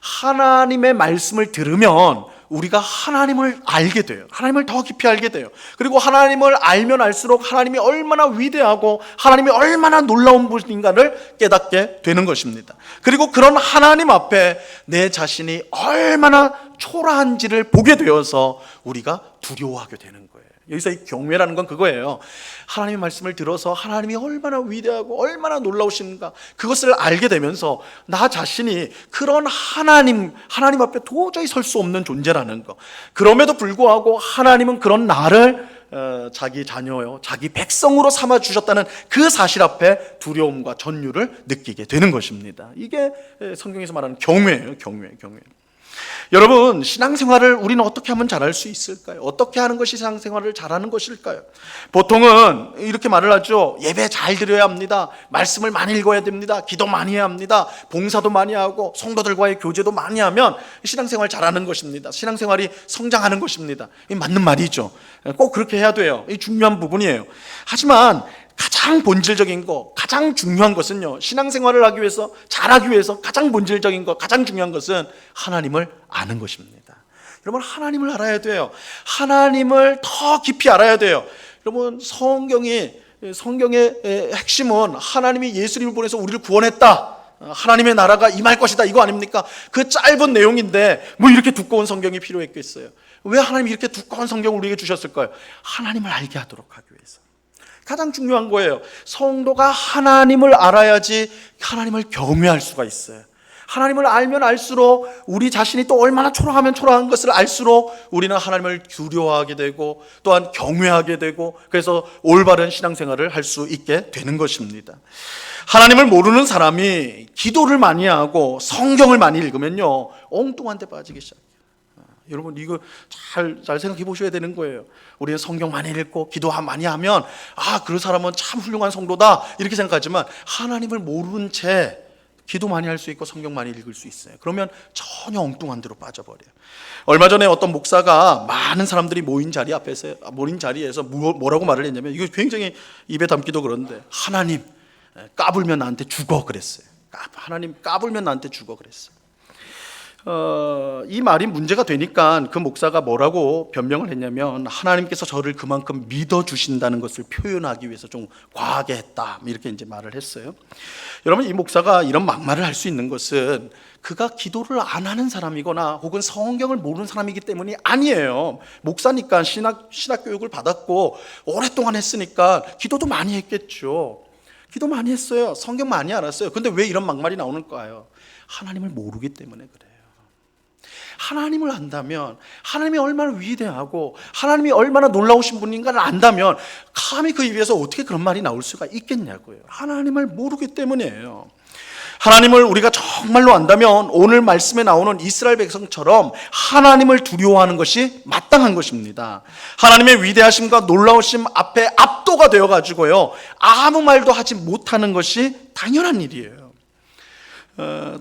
하나님의 말씀을 들으면 우리가 하나님을 알게 돼요. 하나님을 더 깊이 알게 돼요. 그리고 하나님을 알면 알수록 하나님이 얼마나 위대하고 하나님이 얼마나 놀라운 분인가를 깨닫게 되는 것입니다. 그리고 그런 하나님 앞에 내 자신이 얼마나 초라한지를 보게 되어서 우리가 두려워하게 되는 거예요. 여기서 이 경외라는 건 그거예요. 하나님의 말씀을 들어서 하나님이 얼마나 위대하고 얼마나 놀라우신가, 그것을 알게 되면서 나 자신이 그런 하나님 앞에 도저히 설 수 없는 존재라는 거. 그럼에도 불구하고 하나님은 그런 나를 자기 자녀요, 자기 백성으로 삼아 주셨다는 그 사실 앞에 두려움과 전율을 느끼게 되는 것입니다. 이게 성경에서 말하는 경외예요. 경외. 여러분, 신앙생활을 우리는 어떻게 하면 잘할 수 있을까요? 어떻게 하는 것이 신앙생활을 잘하는 것일까요? 보통은 이렇게 말을 하죠. 예배 잘 드려야 합니다. 말씀을 많이 읽어야 됩니다. 기도 많이 해야 합니다. 봉사도 많이 하고 성도들과의 교제도 많이 하면 신앙생활 잘하는 것입니다. 신앙생활이 성장하는 것입니다. 이 맞는 말이죠. 꼭 그렇게 해야 돼요. 이 중요한 부분이에요. 하지만 가장 본질적인 거, 가장 중요한 것은요, 신앙생활을 하기 위해서, 잘하기 위해서 가장 본질적인 것, 가장 중요한 것은 하나님을 아는 것입니다. 여러분, 하나님을 알아야 돼요. 하나님을 더 깊이 알아야 돼요. 여러분, 성경의 핵심은 하나님이 예수님을 보내서 우리를 구원했다, 하나님의 나라가 임할 것이다, 이거 아닙니까? 그 짧은 내용인데 뭐 이렇게 두꺼운 성경이 필요했겠어요? 왜 하나님이 이렇게 두꺼운 성경을 우리에게 주셨을까요? 하나님을 알게 하도록 하기 위해서. 가장 중요한 거예요. 성도가 하나님을 알아야지 하나님을 경외할 수가 있어요. 하나님을 알면 알수록 우리 자신이 또 얼마나 초라하면 초라한 것을 알수록 우리는 하나님을 두려워하게 되고 또한 경외하게 되고, 그래서 올바른 신앙생활을 할 수 있게 되는 것입니다. 하나님을 모르는 사람이 기도를 많이 하고 성경을 많이 읽으면요, 엉뚱한 데 빠지기 시작해요. 여러분, 이거 잘 생각해 보셔야 되는 거예요. 우리는 성경 많이 읽고 기도 많이 하면 그 사람은 참 훌륭한 성도다, 이렇게 생각하지만 하나님을 모르는 채 기도 많이 할 수 있고 성경 많이 읽을 수 있어요. 그러면 전혀 엉뚱한 데로 빠져버려요. 얼마 전에 어떤 목사가 많은 사람들이 모인 자리에서 뭐라고 말을 했냐면, 이거 굉장히 입에 담기도 그런데, 하나님 까불면 나한테 죽어 그랬어요. 하나님 까불면 나한테 죽어 그랬어요. 이 말이 문제가 되니까 그 목사가 뭐라고 변명을 했냐면, 하나님께서 저를 그만큼 믿어주신다는 것을 표현하기 위해서 좀 과하게 했다, 이렇게 이제 말을 했어요. 여러분, 이 목사가 이런 막말을 할 수 있는 것은 그가 기도를 안 하는 사람이거나 혹은 성경을 모르는 사람이기 때문이 아니에요. 목사니까 신학 교육을 받았고 오랫동안 했으니까 기도도 많이 했겠죠. 기도 많이 했어요. 성경 많이 알았어요. 근데 왜 이런 막말이 나오는가요? 하나님을 모르기 때문에 그래요. 하나님을 안다면, 하나님이 얼마나 위대하고 하나님이 얼마나 놀라우신 분인가를 안다면 감히 그 입에서 어떻게 그런 말이 나올 수가 있겠냐고요. 하나님을 모르기 때문이에요. 하나님을 우리가 정말로 안다면 오늘 말씀에 나오는 이스라엘 백성처럼 하나님을 두려워하는 것이 마땅한 것입니다. 하나님의 위대하심과 놀라우심 앞에 압도가 되어가지고요, 아무 말도 하지 못하는 것이 당연한 일이에요.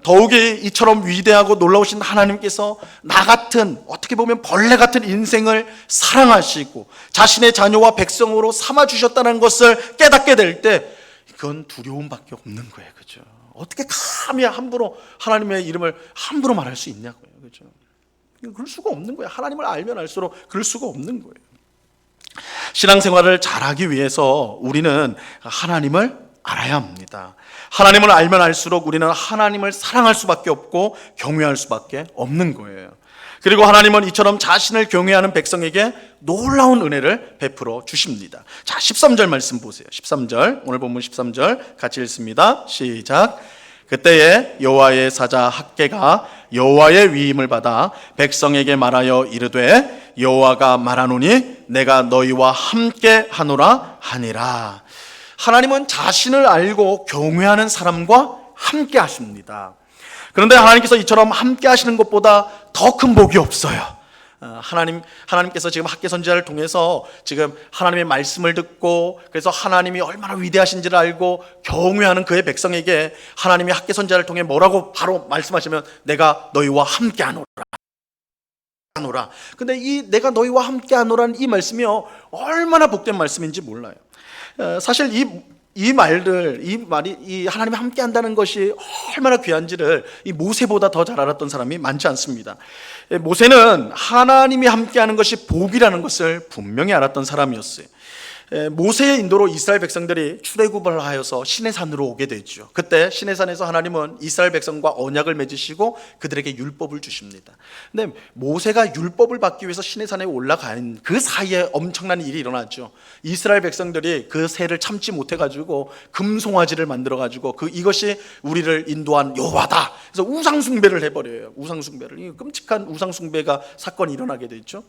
더욱이 이처럼 위대하고 놀라우신 하나님께서 나 같은, 어떻게 보면 벌레 같은 인생을 사랑하시고 자신의 자녀와 백성으로 삼아주셨다는 것을 깨닫게 될 때 그건 두려움밖에 없는 거예요. 그죠? 어떻게 감히 함부로 하나님의 이름을 함부로 말할 수 있냐고요. 그죠? 그럴 수가 없는 거예요. 하나님을 알면 알수록 그럴 수가 없는 거예요. 신앙생활을 잘하기 위해서 우리는 하나님을 알아야 합니다. 하나님을 알면 알수록 우리는 하나님을 사랑할 수밖에 없고 경외할 수밖에 없는 거예요. 그리고 하나님은 이처럼 자신을 경외하는 백성에게 놀라운 은혜를 베풀어 주십니다. 자, 13절 말씀 보세요. 13절, 오늘 본문 13절 같이 읽습니다. 시작. 그때에 여호와의 사자 학개가 여호와의 위임을 받아 백성에게 말하여 이르되 여호와가 말하노니 내가 너희와 함께 하노라 하니라. 하나님은 자신을 알고 경외하는 사람과 함께 하십니다. 그런데 하나님께서 이처럼 함께 하시는 것보다 더 큰 복이 없어요. 하나님께서 지금 학개 선지자를 통해서 지금 하나님의 말씀을 듣고, 그래서 하나님이 얼마나 위대하신지를 알고 경외하는 그의 백성에게 하나님이 학개 선지자를 통해 뭐라고 바로 말씀하시면 내가 너희와 함께 하노라. 근데 이 내가 너희와 함께 하노라는 이 말씀이요, 얼마나 복된 말씀인지 몰라요. 사실 이 말이 이 하나님이 함께 한다는 것이 얼마나 귀한지를 이 모세보다 더 잘 알았던 사람이 많지 않습니다. 모세는 하나님이 함께 하는 것이 복이라는 것을 분명히 알았던 사람이었어요. 모세의 인도로 이스라엘 백성들이 출애굽을 하여서 시내산으로 오게 되죠. 그때 시내산에서 하나님은 이스라엘 백성과 언약을 맺으시고 그들에게 율법을 주십니다. 근데 모세가 율법을 받기 위해서 시내산에 올라간 그 사이에 엄청난 일이 일어났죠. 이스라엘 백성들이 그 새를 참지 못해가지고 금송아지를 만들어가지고 이것이 우리를 인도한 여호와다. 그래서 우상숭배를 해버려요. 우상숭배를. 이 끔찍한 우상숭배가 사건이 일어나게 되죠.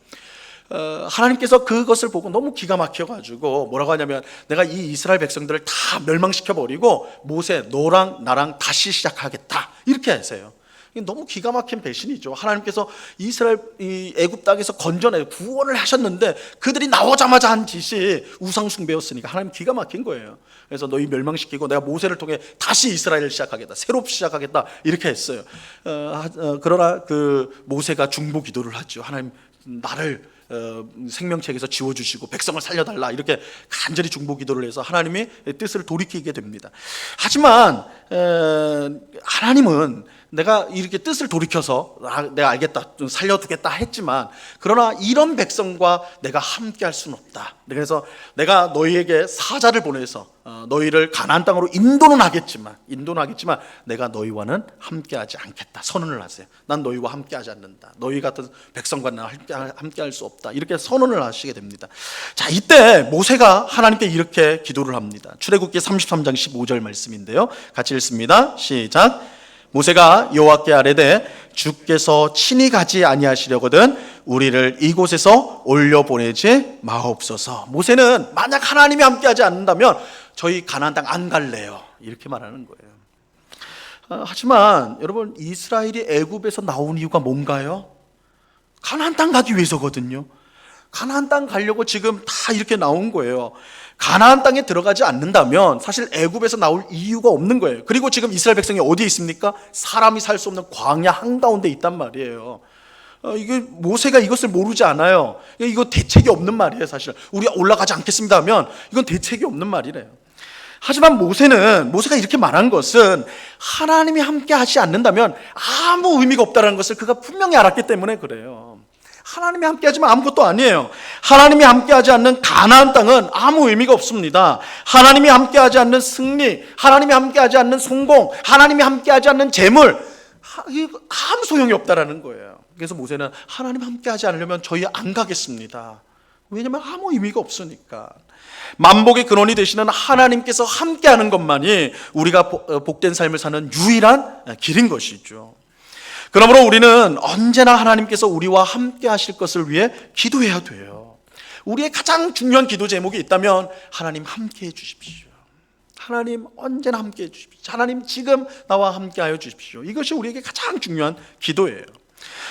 하나님께서 그것을 보고 너무 기가 막혀가지고 뭐라고 하냐면 내가 이 이스라엘 백성들을 다 멸망시켜버리고 모세 너랑 나랑 다시 시작하겠다 이렇게 하세요. 너무 기가 막힌 배신이죠. 하나님께서 이스라엘 애굽 땅에서 건져내 구원을 하셨는데 그들이 나오자마자 한 짓이 우상숭배였으니까 하나님 기가 막힌 거예요. 그래서 너희 멸망시키고 내가 모세를 통해 다시 이스라엘을 시작하겠다, 새롭게 시작하겠다 이렇게 했어요. 그러나 그 모세가 중보 기도를 하죠. 하나님 나를 생명책에서 지워주시고 백성을 살려달라 이렇게 간절히 중보 기도를 해서 하나님이 뜻을 돌이키게 됩니다. 하지만 하나님은 내가 이렇게 뜻을 돌이켜서 내가 알겠다, 좀 살려두겠다 했지만 그러나 이런 백성과 내가 함께 할 수는 없다. 그래서 내가 너희에게 사자를 보내서 너희를 가나안 땅으로 인도는 하겠지만 내가 너희와는 함께하지 않겠다. 선언을 하세요. 난 너희와 함께하지 않는다. 너희 같은 백성과 나는 함께할 수 없다. 이렇게 선언을 하시게 됩니다. 자, 이때 모세가 하나님께 이렇게 기도를 합니다. 출애굽기 33장 15절 말씀인데요. 같이 읽습니다. 시작. 모세가 여호와께 아뢰되 주께서 친히 가지 아니하시려거든 우리를 이곳에서 올려보내지 마옵소서. 모세는 만약 하나님이 함께하지 않는다면 저희 가나안 땅 안 갈래요 이렇게 말하는 거예요. 하지만 여러분 이스라엘이 애굽에서 나온 이유가 뭔가요? 가나안 땅 가기 위해서거든요. 가나안 땅 가려고 지금 다 이렇게 나온 거예요. 가나안 땅에 들어가지 않는다면 사실 애굽에서 나올 이유가 없는 거예요. 그리고 지금 이스라엘 백성이 어디에 있습니까? 사람이 살 수 없는 광야 한가운데 있단 말이에요. 이게 모세가 이것을 모르지 않아요. 이거 대책이 없는 말이에요. 사실 우리가 올라가지 않겠습니다 하면 이건 대책이 없는 말이래요. 하지만 모세가 이렇게 말한 것은 하나님이 함께 하지 않는다면 아무 의미가 없다는 것을 그가 분명히 알았기 때문에 그래요. 하나님이 함께하지만 아무것도 아니에요. 하나님이 함께하지 않는 가나안 땅은 아무 의미가 없습니다. 하나님이 함께하지 않는 승리, 하나님이 함께하지 않는 성공, 하나님이 함께하지 않는 재물, 아무 소용이 없다라는 거예요. 그래서 모세는 하나님이 함께하지 않으려면 저희 안 가겠습니다. 왜냐하면 아무 의미가 없으니까. 만복의 근원이 되시는 하나님께서 함께하는 것만이 우리가 복된 삶을 사는 유일한 길인 것이죠. 그러므로 우리는 언제나 하나님께서 우리와 함께 하실 것을 위해 기도해야 돼요. 우리의 가장 중요한 기도 제목이 있다면 하나님 함께 해 주십시오. 하나님 언제나 함께해 주십시오. 하나님 지금 나와 함께하여 주십시오. 이것이 우리에게 가장 중요한 기도예요.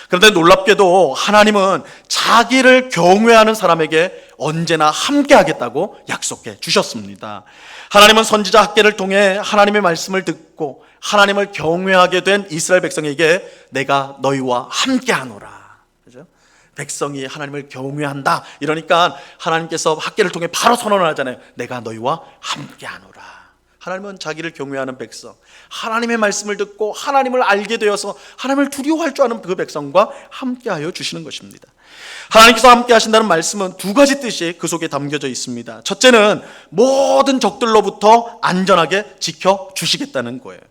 그런데 놀랍게도 하나님은 자기를 경외하는 사람에게 언제나 함께하겠다고 약속해 주셨습니다. 하나님은 선지자 학개를 통해 하나님의 말씀을 듣고 하나님을 경외하게 된 이스라엘 백성에게 내가 너희와 함께하노라. 그죠? 백성이 하나님을 경외한다. 이러니까 하나님께서 학개를 통해 바로 선언을 하잖아요. 내가 너희와 함께하노라. 하나님은 자기를 경외하는 백성, 하나님의 말씀을 듣고 하나님을 알게 되어서 하나님을 두려워할 줄 아는 그 백성과 함께하여 주시는 것입니다. 하나님께서 함께 하신다는 말씀은 두 가지 뜻이 그 속에 담겨져 있습니다. 첫째는 모든 적들로부터 안전하게 지켜주시겠다는 거예요.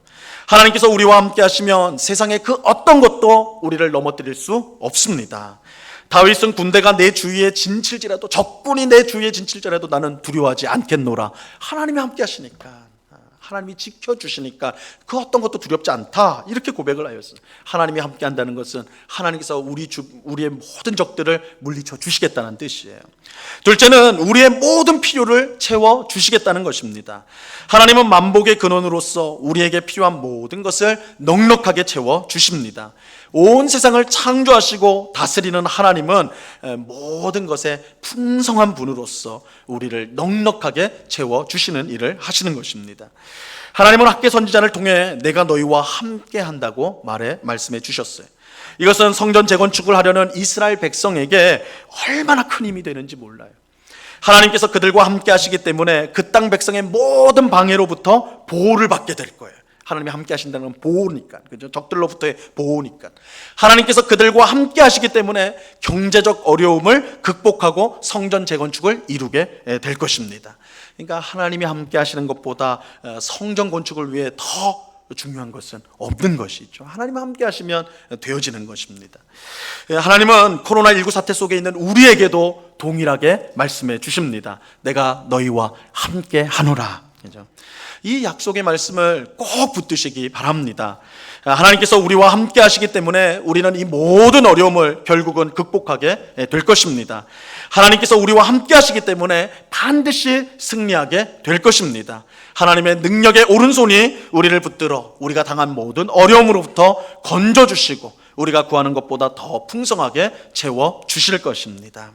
하나님께서 우리와 함께 하시면 세상의 그 어떤 것도 우리를 넘어뜨릴 수 없습니다. 다윗은 군대가 내 주위에 진칠지라도, 적군이 내 주위에 진칠지라도 나는 두려워하지 않겠노라. 하나님이 함께 하시니까, 하나님이 지켜주시니까 그 어떤 것도 두렵지 않다, 이렇게 고백을 하였어요. 하나님이 함께 한다는 것은 하나님께서 우리의 모든 적들을 물리쳐 주시겠다는 뜻이에요. 둘째는 우리의 모든 필요를 채워 주시겠다는 것입니다. 하나님은 만복의 근원으로서 우리에게 필요한 모든 것을 넉넉하게 채워 주십니다. 온 세상을 창조하시고 다스리는 하나님은 모든 것에 풍성한 분으로서 우리를 넉넉하게 채워주시는 일을 하시는 것입니다. 하나님은 학개 선지자를 통해 내가 너희와 함께 한다고 말씀해 주셨어요. 이것은 성전 재건축을 하려는 이스라엘 백성에게 얼마나 큰 힘이 되는지 몰라요. 하나님께서 그들과 함께 하시기 때문에 그 땅 백성의 모든 방해로부터 보호를 받게 될 거예요. 하나님이 함께 하신다는 건 보호니까, 그죠? 적들로부터의 보호니까. 하나님께서 그들과 함께 하시기 때문에 경제적 어려움을 극복하고 성전 재건축을 이루게 될 것입니다. 그러니까 하나님이 함께 하시는 것보다 성전 건축을 위해 더 중요한 것은 없는 것이죠. 하나님이 함께 하시면 되어지는 것입니다. 하나님은 코로나19 사태 속에 있는 우리에게도 동일하게 말씀해 주십니다. 내가 너희와 함께 하노라. 그죠? 이 약속의 말씀을 꼭 붙드시기 바랍니다. 하나님께서 우리와 함께 하시기 때문에 우리는 이 모든 어려움을 결국은 극복하게 될 것입니다. 하나님께서 우리와 함께 하시기 때문에 반드시 승리하게 될 것입니다. 하나님의 능력의 오른손이 우리를 붙들어 우리가 당한 모든 어려움으로부터 건져주시고 우리가 구하는 것보다 더 풍성하게 채워주실 것입니다.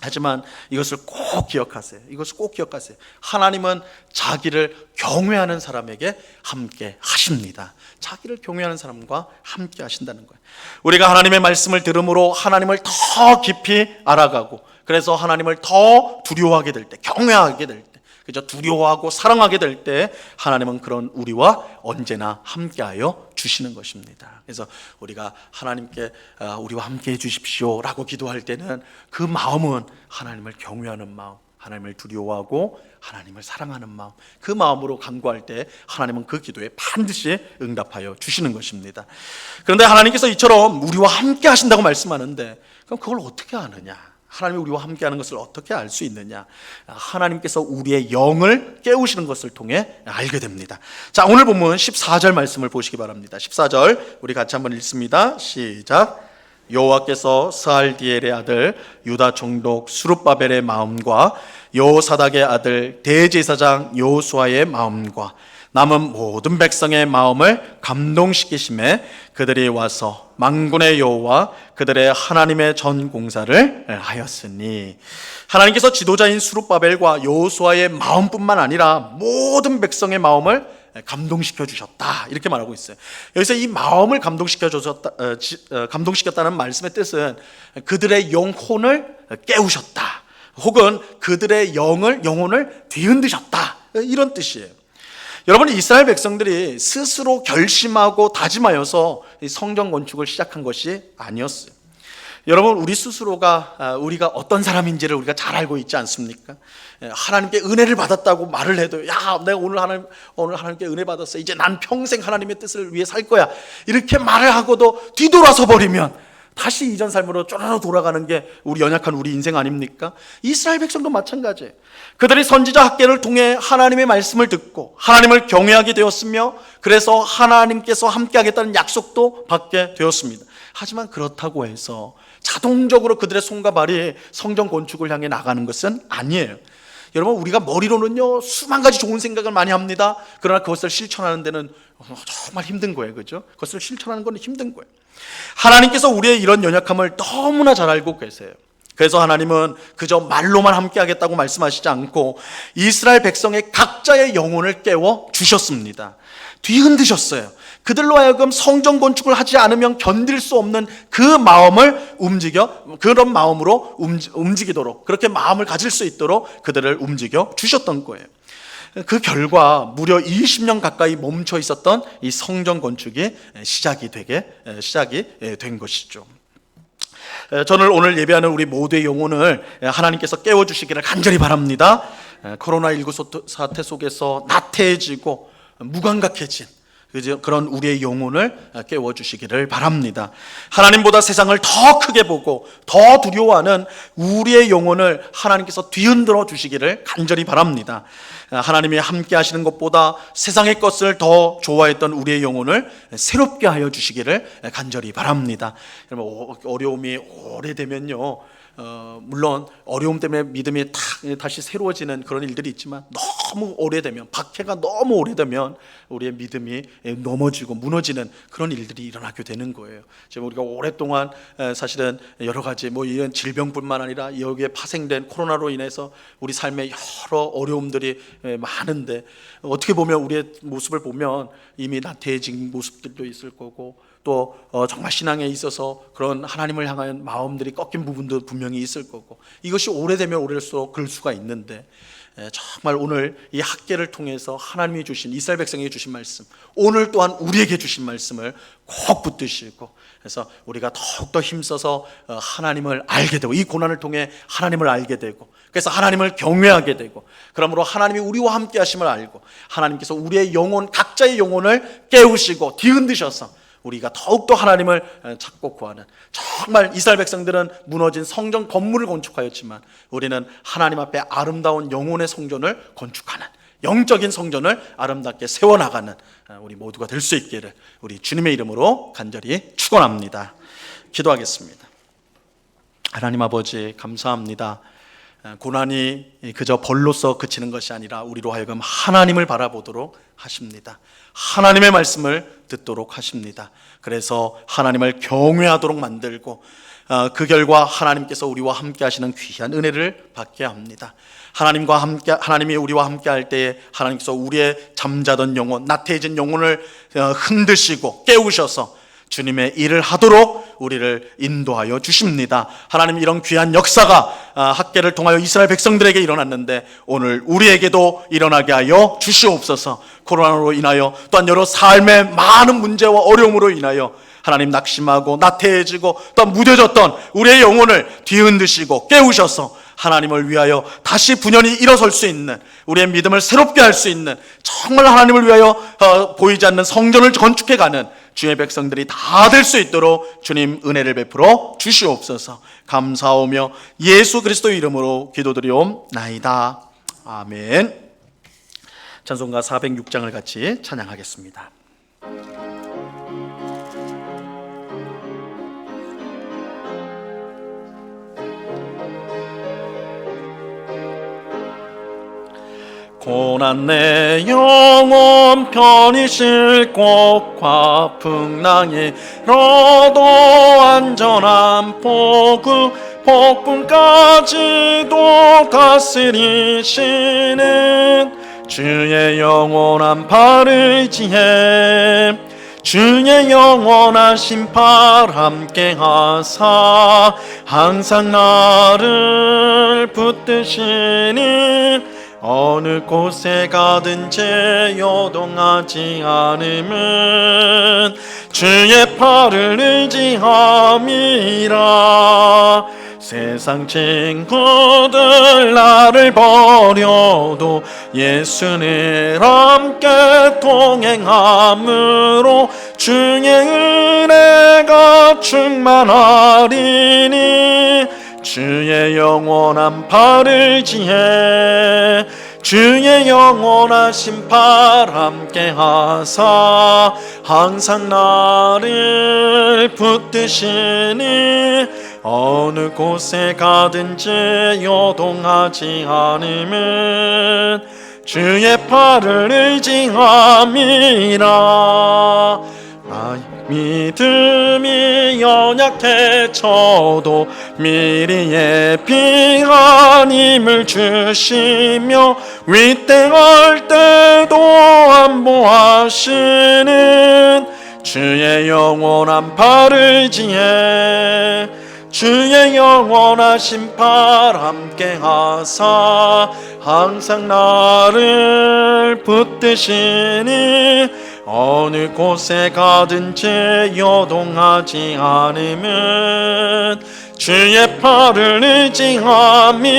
하지만 이것을 꼭 기억하세요. 이것을 꼭 기억하세요. 하나님은 자기를 경외하는 사람에게 함께 하십니다. 자기를 경외하는 사람과 함께 하신다는 거예요. 우리가 하나님의 말씀을 들음으로 하나님을 더 깊이 알아가고, 그래서 하나님을 더 두려워하게 될 때, 경외하게 될 때, 그죠? 두려워하고 사랑하게 될 때 하나님은 그런 우리와 언제나 함께하여 주시는 것입니다. 그래서 우리가 하나님께 우리와 함께 해주십시오 라고 기도할 때는 그 마음은 하나님을 경외하는 마음, 하나님을 두려워하고 하나님을 사랑하는 마음, 그 마음으로 간구할 때 하나님은 그 기도에 반드시 응답하여 주시는 것입니다. 그런데 하나님께서 이처럼 우리와 함께 하신다고 말씀하는데 그럼 그걸 어떻게 아느냐? 하나님이 우리와 함께하는 것을 어떻게 알 수 있느냐? 하나님께서 우리의 영을 깨우시는 것을 통해 알게 됩니다. 자, 오늘 본문 14절 말씀을 보시기 바랍니다. 14절 우리 같이 한번 읽습니다. 시작. 여호와께서 스알디엘의 아들 유다 총독 스룹바벨의 마음과 여호사닥의 아들 대제사장 여호수아의 마음과 남은 모든 백성의 마음을 감동시키심에 그들이 와서 만군의 여호와 그들의 하나님의 전 공사를 하였으니, 하나님께서 지도자인 스룹바벨과 여호수아의 마음뿐만 아니라 모든 백성의 마음을 감동시켜 주셨다, 이렇게 말하고 있어요. 여기서 이 마음을 감동시켰다는 말씀의 뜻은 그들의 영혼을 깨우셨다, 혹은 그들의 영혼을 뒤흔드셨다, 이런 뜻이에요. 여러분, 이스라엘 백성들이 스스로 결심하고 다짐하여서 성전 건축을 시작한 것이 아니었어요. 여러분, 우리 스스로가 우리가 어떤 사람인지를 우리가 잘 알고 있지 않습니까? 하나님께 은혜를 받았다고 말을 해도, 야, 내가 오늘 하나님께 은혜 받았어, 이제 난 평생 하나님의 뜻을 위해 살 거야, 이렇게 말을 하고도 뒤돌아서 버리면 다시 이전 삶으로 쪼르르 돌아가는 게 우리 연약한 우리 인생 아닙니까? 이스라엘 백성도 마찬가지예요. 그들이 선지자 학개를 통해 하나님의 말씀을 듣고 하나님을 경외하게 되었으며, 그래서 하나님께서 함께 하겠다는 약속도 받게 되었습니다. 하지만 그렇다고 해서 자동적으로 그들의 손과 발이 성전 건축을 향해 나가는 것은 아니에요. 여러분, 우리가 머리로는요 수만 가지 좋은 생각을 많이 합니다. 그러나 그것을 실천하는 데는 정말 힘든 거예요. 그죠? 그것을 실천하는 건 힘든 거예요. 하나님께서 우리의 이런 연약함을 너무나 잘 알고 계세요. 그래서 하나님은 그저 말로만 함께 하겠다고 말씀하시지 않고 이스라엘 백성의 각자의 영혼을 깨워 주셨습니다. 뒤흔드셨어요. 그들로 하여금 성전 건축을 하지 않으면 견딜 수 없는 그 마음을 그런 마음으로 움직이도록, 그렇게 마음을 가질 수 있도록 그들을 움직여 주셨던 거예요. 그 결과 무려 20년 가까이 멈춰 있었던 이 성전 건축이 시작이 된 것이죠. 저는 오늘 예배하는 우리 모두의 영혼을 하나님께서 깨워주시기를 간절히 바랍니다. 코로나19 사태 속에서 나태해지고 무감각해진 그런 우리의 영혼을 깨워주시기를 바랍니다. 하나님보다 세상을 더 크게 보고 더 두려워하는 우리의 영혼을 하나님께서 뒤흔들어 주시기를 간절히 바랍니다. 하나님이 함께 하시는 것보다 세상의 것을 더 좋아했던 우리의 영혼을 새롭게 하여 주시기를 간절히 바랍니다. 여러분, 어려움이 오래되면요, 물론 어려움 때문에 믿음이 다시 새로워지는 그런 일들이 있지만, 너무 오래되면, 박해가 너무 오래되면 우리의 믿음이 넘어지고 무너지는 그런 일들이 일어나게 되는 거예요. 지금 우리가 오랫동안 사실은 여러 가지 이런 질병뿐만 아니라 여기에 파생된 코로나로 인해서 우리 삶에 여러 어려움들이 많은데, 어떻게 보면 우리의 모습을 보면 이미 나태해진 모습들도 있을 거고, 또 정말 신앙에 있어서 그런 하나님을 향한 마음들이 꺾인 부분도 분명히 있을 거고, 이것이 오래되면 오래될수록 그럴 수가 있는데, 정말 오늘 이 학계를 통해서 하나님이 주신, 이스라엘 백성에게 주신 말씀, 오늘 또한 우리에게 주신 말씀을 꼭 붙드시고, 그래서 우리가 더욱더 힘써서 하나님을 알게 되고, 이 고난을 통해 하나님을 알게 되고, 그래서 하나님을 경외하게 되고, 그러므로 하나님이 우리와 함께 하심을 알고, 하나님께서 우리의 영혼, 각자의 영혼을 깨우시고 뒤흔드셔서 우리가 더욱더 하나님을 찾고 구하는, 정말 이스라엘 백성들은 무너진 성전 건물을 건축하였지만 우리는 하나님 앞에 아름다운 영혼의 성전을 건축하는, 영적인 성전을 아름답게 세워나가는 우리 모두가 될 수 있기를 우리 주님의 이름으로 간절히 축원합니다. 기도하겠습니다. 하나님 아버지, 감사합니다. 고난이 그저 벌로서 그치는 것이 아니라 우리로 하여금 하나님을 바라보도록 하십니다. 하나님의 말씀을 듣도록 하십니다. 그래서 하나님을 경외하도록 만들고, 그 결과 하나님께서 우리와 함께 하시는 귀한 은혜를 받게 합니다. 하나님이 우리와 함께 할 때에 하나님께서 우리의 잠자던 영혼, 나태해진 영혼을 흔드시고 깨우셔서 주님의 일을 하도록 우리를 인도하여 주십니다. 하나님, 이런 귀한 역사가 학계를 통하여 이스라엘 백성들에게 일어났는데 오늘 우리에게도 일어나게 하여 주시옵소서. 코로나로 인하여 또한 여러 삶의 많은 문제와 어려움으로 인하여 하나님 낙심하고 나태해지고 또 무뎌졌던 우리의 영혼을 뒤흔드시고 깨우셔서 하나님을 위하여 다시 분연히 일어설 수 있는, 우리의 믿음을 새롭게 할 수 있는, 정말 하나님을 위하여 보이지 않는 성전을 건축해가는 주의 백성들이 다 될 수 있도록 주님 은혜를 베풀어 주시옵소서. 감사하며 예수 그리스도의 이름으로 기도드리옵나이다. 아멘. 찬송가 406장을 같이 찬양하겠습니다. 고난 내 영혼 편히 쉴 곳과 풍랑이 러도 안전한 폭풍까지도 다스리시는 주의 영원한 팔을 지혜, 주의 영원한 심판 함께 하사 항상 나를 붙드시니 어느 곳에 가든지 요동하지 않음은 주의 팔을 의지함이라. 세상 친구들 나를 버려도 예수는 함께 동행함으로 주의 은혜가 충만하리니 주의 영원한 팔을 지혜, 주의 영원한 심판 함께 하사 항상 나를 붙드시니 어느 곳에 가든지 요동하지 않으면 주의 팔을 의지함이라. 나의 믿음이 연약해져도 미리 예비한 힘을 주시며 위대할 때도 안보하시는 주의 영원한 팔을 의지해 주의 영원하신 팔 함께 하사 항상 나를 붙드시니 어느 곳에 가든지 요동하지 않으면 주의 팔을 의지함이라.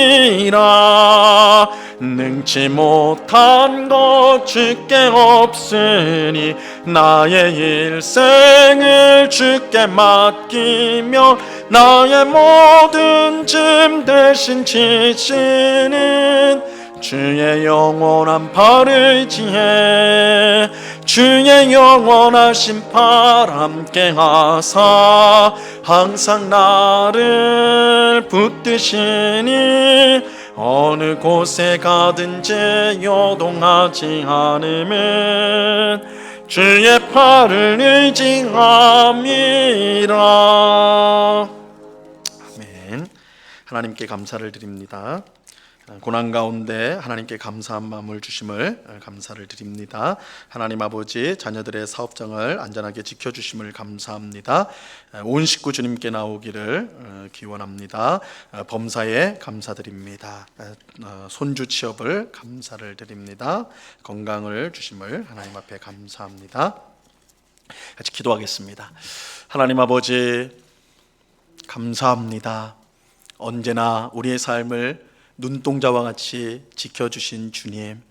능치 못한 것 주께 없으니 나의 일생을 주께 맡기며 나의 모든 짐 대신 지시는 주의 영원한 팔을 의지해 주의 영원하신 팔 함께 하사 항상 나를 붙드시니 어느 곳에 가든지 요동하지 않으면 주의 팔을 의지함이라. 아멘. 하나님께 감사를 드립니다. 고난 가운데 하나님께 감사한 마음을 주심을 감사를 드립니다. 하나님 아버지, 자녀들의 사업장을 안전하게 지켜주심을 감사합니다. 온 식구 주님께 나오기를 기원합니다. 범사에 감사드립니다. 손주 취업을 감사를 드립니다. 건강을 주심을 하나님 앞에 감사합니다. 같이 기도하겠습니다. 하나님 아버지, 감사합니다. 언제나 우리의 삶을 눈동자와 같이 지켜주신 주님,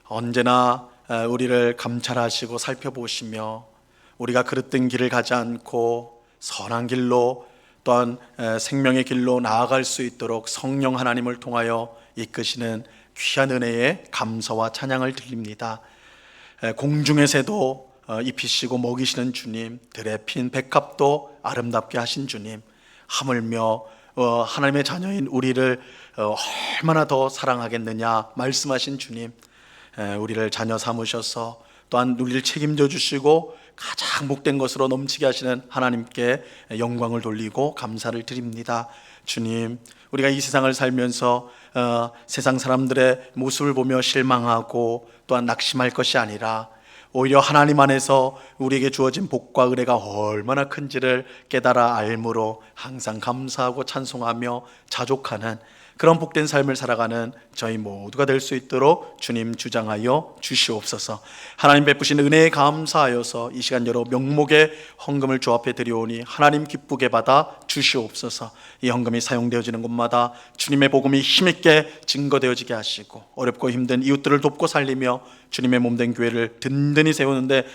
언제나 우리를 감찰하시고 살펴보시며 우리가 그릇된 길을 가지 않고 선한 길로 또한 생명의 길로 나아갈 수 있도록 성령 하나님을 통하여 이끄시는 귀한 은혜에 감사와 찬양을 드립니다. 공중의 새도 입히시고 먹이시는 주님, 들에 핀 백합도 아름답게 하신 주님, 하물며 하나님의 자녀인 우리를 얼마나 더 사랑하겠느냐 말씀하신 주님, 우리를 자녀 삼으셔서 또한 우리를 책임져 주시고 가장 복된 것으로 넘치게 하시는 하나님께 영광을 돌리고 감사를 드립니다. 주님, 우리가 이 세상을 살면서 세상 사람들의 모습을 보며 실망하고 또한 낙심할 것이 아니라 오히려 하나님 안에서 우리에게 주어진 복과 은혜가 얼마나 큰지를 깨달아 알므로 항상 감사하고 찬송하며 자족하는 그런 복된 삶을 살아가는 저희 모두가 될 수 있도록 주님 주장하여 주시옵소서. 하나님 베푸신 은혜에 감사하여서 이 시간 여러 명목의 헌금을 주 앞에 드리오니 하나님 기쁘게 받아 주시옵소서. 이 헌금이 사용되어지는 곳마다 주님의 복음이 힘있게 증거되어지게 하시고 어렵고 힘든 이웃들을 돕고 살리며 주님의 몸된 교회를 든든히 세우는데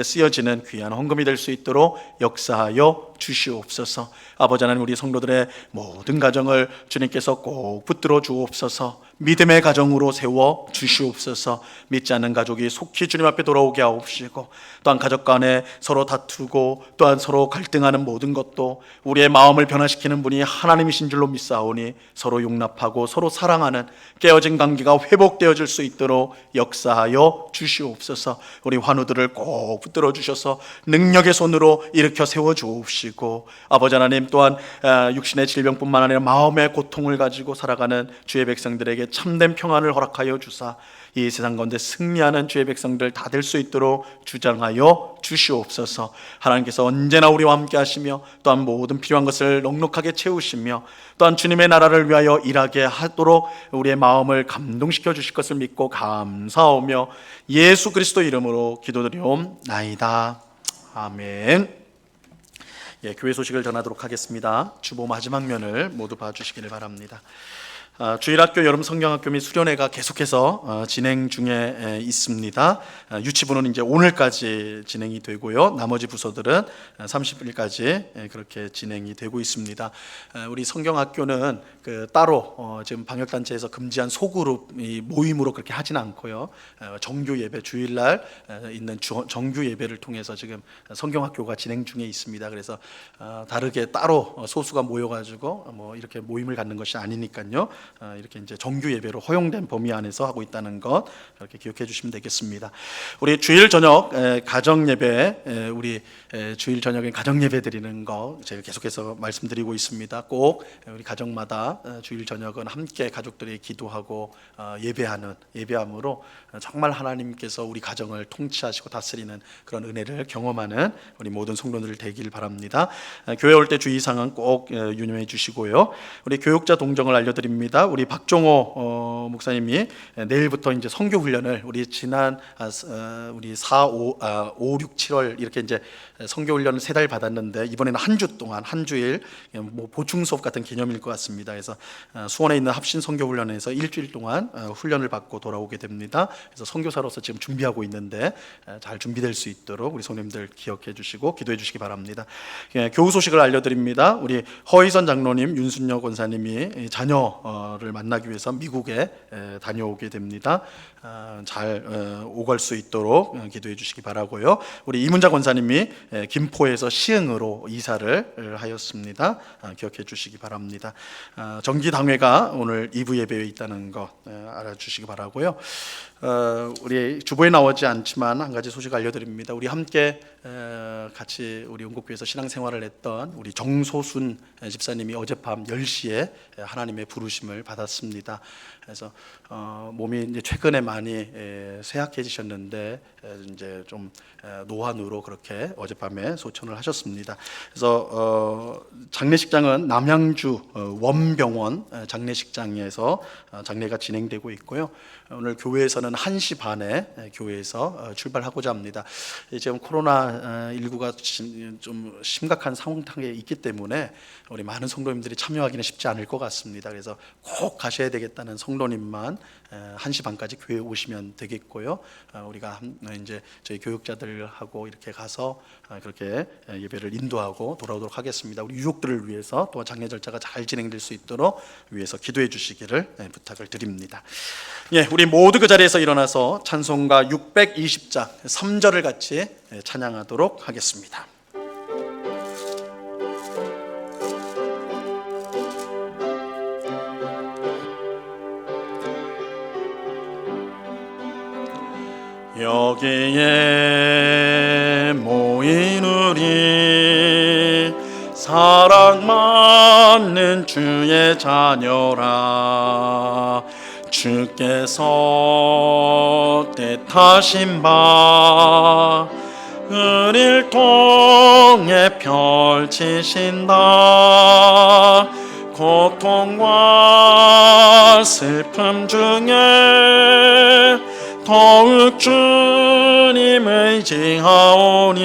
쓰여지는 귀한 헌금이 될 수 있도록 역사하여 주시옵소서. 아버지 하나님, 우리 성도들의 모든 가정을 주님께서 꼭 붙들어 주옵소서. 믿음의 가정으로 세워 주시옵소서. 믿지 않는 가족이 속히 주님 앞에 돌아오게 하옵시고, 또한 가족 간에 서로 다투고 또한 서로 갈등하는 모든 것도 우리의 마음을 변화시키는 분이 하나님이신 줄로 믿사오니 서로 용납하고 서로 사랑하는 깨어진 관계가 회복되어질 수 있도록 역사하여 주시옵소서. 우리 환우들을 꼭 붙들어 주셔서 능력의 손으로 일으켜 세워 주옵시고, 아버지 하나님, 또한 육신의 질병뿐만 아니라 마음의 고통을 가지고 살아가는 주의 백성들에게 참된 평안을 허락하여 주사 이 세상 가운데 승리하는 주의 백성들 다 될 수 있도록 주장하여 주시옵소서. 하나님께서 언제나 우리와 함께 하시며 또한 모든 필요한 것을 넉넉하게 채우시며 또한 주님의 나라를 위하여 일하게 하도록 우리의 마음을 감동시켜 주실 것을 믿고 감사하며 예수 그리스도 이름으로 기도드리옵나이다. 아멘. 교회 소식을 전하도록 하겠습니다. 주보 마지막 면을 모두 봐주시기를 바랍니다. 주일학교 여름 성경학교 및 수련회가 계속해서 진행 중에 있습니다. 유치부는 이제 오늘까지 진행이 되고요. 나머지 부서들은 30일까지 그렇게 진행이 되고 있습니다. 우리 성경학교는 따로 지금 방역단체에서 금지한 소그룹 모임으로 그렇게 하지는 않고요. 정규 예배, 주일날 있는 정규 예배를 통해서 지금 성경학교가 진행 중에 있습니다. 그래서 다르게 따로 소수가 모여가지고 뭐 이렇게 모임을 갖는 것이 아니니까요. 이렇게 이제 정규 예배로 허용된 범위 안에서 하고 있다는 것 이렇게 기억해 주시면 되겠습니다. 우리 주일 저녁 가정 예배, 우리 주일 저녁에 가정 예배 드리는 거 제가 계속해서 말씀드리고 있습니다. 꼭 우리 가정마다 주일 저녁은 함께 가족들이 기도하고 예배함으로 정말 하나님께서 우리 가정을 통치하시고 다스리는 그런 은혜를 경험하는 우리 모든 성도들 되길 바랍니다. 교회 올 때 주의 사항은 꼭 유념해 주시고요. 우리 교육자 동정을 알려드립니다. 우리 박종호 목사님이 내일부터 이제 선교 훈련을 우리 지난 우리 5, 6, 7월 이렇게 이제 선교 훈련을 3달 받았는데 이번에는 한 주 동안 한 주일 뭐 보충 수업 같은 개념일 것 같습니다. 그래서 수원에 있는 합신 선교 훈련에서 일주일 동안 훈련을 받고 돌아오게 됩니다. 그래서 선교사로서 지금 준비하고 있는데 잘 준비될 수 있도록 우리 성도님들 기억해 주시고 기도해 주시기 바랍니다. 교우 소식을 알려드립니다. 우리 허희선 장로님, 윤순여 권사님이 자녀를 만나기 위해서 미국에 다녀오게 됩니다. 잘 오갈 수 있도록 기도해 주시기 바라고요. 우리 이문자 권사님이 김포에서 시흥으로 이사를 하였습니다. 기억해 주시기 바랍니다. 정기당회가 오늘 2부 예배에 있다는 거 알아주시기 바라고요. 우리 주보에 나오지 않지만 한 가지 소식 알려드립니다. 우리 함께 같이 우리 온국교회에서 신앙생활을 했던 우리 정소순 집사님이 어젯밤 10시에 하나님의 부르심을 받았습니다. 그래서 몸이 이제 최근에 많이 쇠약해지셨는데 이제 좀 노환으로 그렇게 어젯밤에 소천을 하셨습니다. 그래서 장례식장은 남양주 원병원 장례식장에서 장례가 진행되고 있고요. 오늘 교회에서는 1시 반에 교회에서 출발하고자 합니다. 지금 코로나19가 좀 심각한 상황에 있기 때문에 우리 많은 성도님들이 참여하기는 쉽지 않을 것 같습니다. 그래서 꼭 가셔야 되겠다는 성도님만 1시 반까지 교회에 오시면 되겠고요. 우리가 이제 저희 교육자들하고 이렇게 가서 그렇게 예배를 인도하고 돌아오도록 하겠습니다. 우리 유족들을 위해서 또 장례 절차가 잘 진행될 수 있도록 위해서 기도해 주시기를 부탁을 드립니다. 예, 우리 모두 그 자리에서 일어나서 찬송가 620장 3절을 같이 찬양하도록 하겠습니다. 여기에 모인 우리 사랑 많은 주의 자녀라 주께서 뜻하신 바 은일 통해 펼치신다 고통과 슬픔 중에 더욱 주님 의지하오니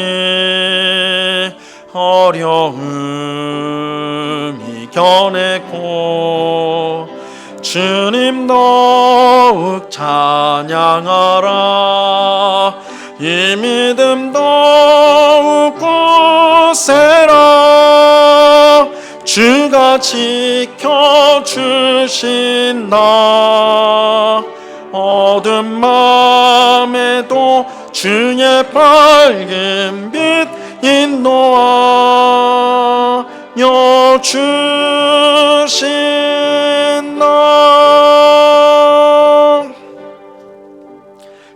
어려움 이겨내고 주님 더욱 찬양하라 이 믿음 더욱 굳세라 주가 지켜주신다 어둠 맘에도 주의 밝은 빛 인도하여 주신다.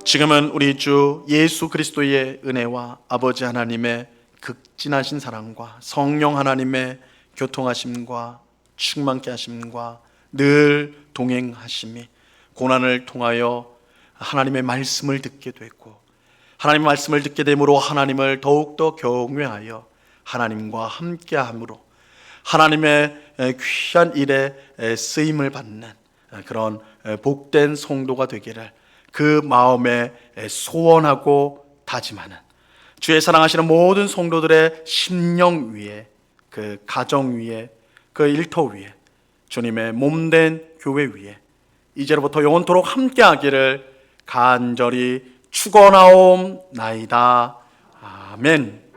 지금은 우리 주 예수 그리스도의 은혜와 아버지 하나님의 극진하신 사랑과 성령 하나님의 교통하심과 충만케 하심과 늘 동행하심이 고난을 통하여 하나님의 말씀을 듣게 되고 하나님의 말씀을 듣게 됨으로 하나님을 더욱더 경외하여 하나님과 함께함으로 하나님의 귀한 일에 쓰임을 받는 그런 복된 성도가 되기를 그 마음에 소원하고 다짐하는 주의 사랑하시는 모든 성도들의 심령 위에 그 가정 위에 그 일터 위에 주님의 몸된 교회 위에 이제로부터 영원토록 함께하기를 간절히 축원하옵나이다. 아멘.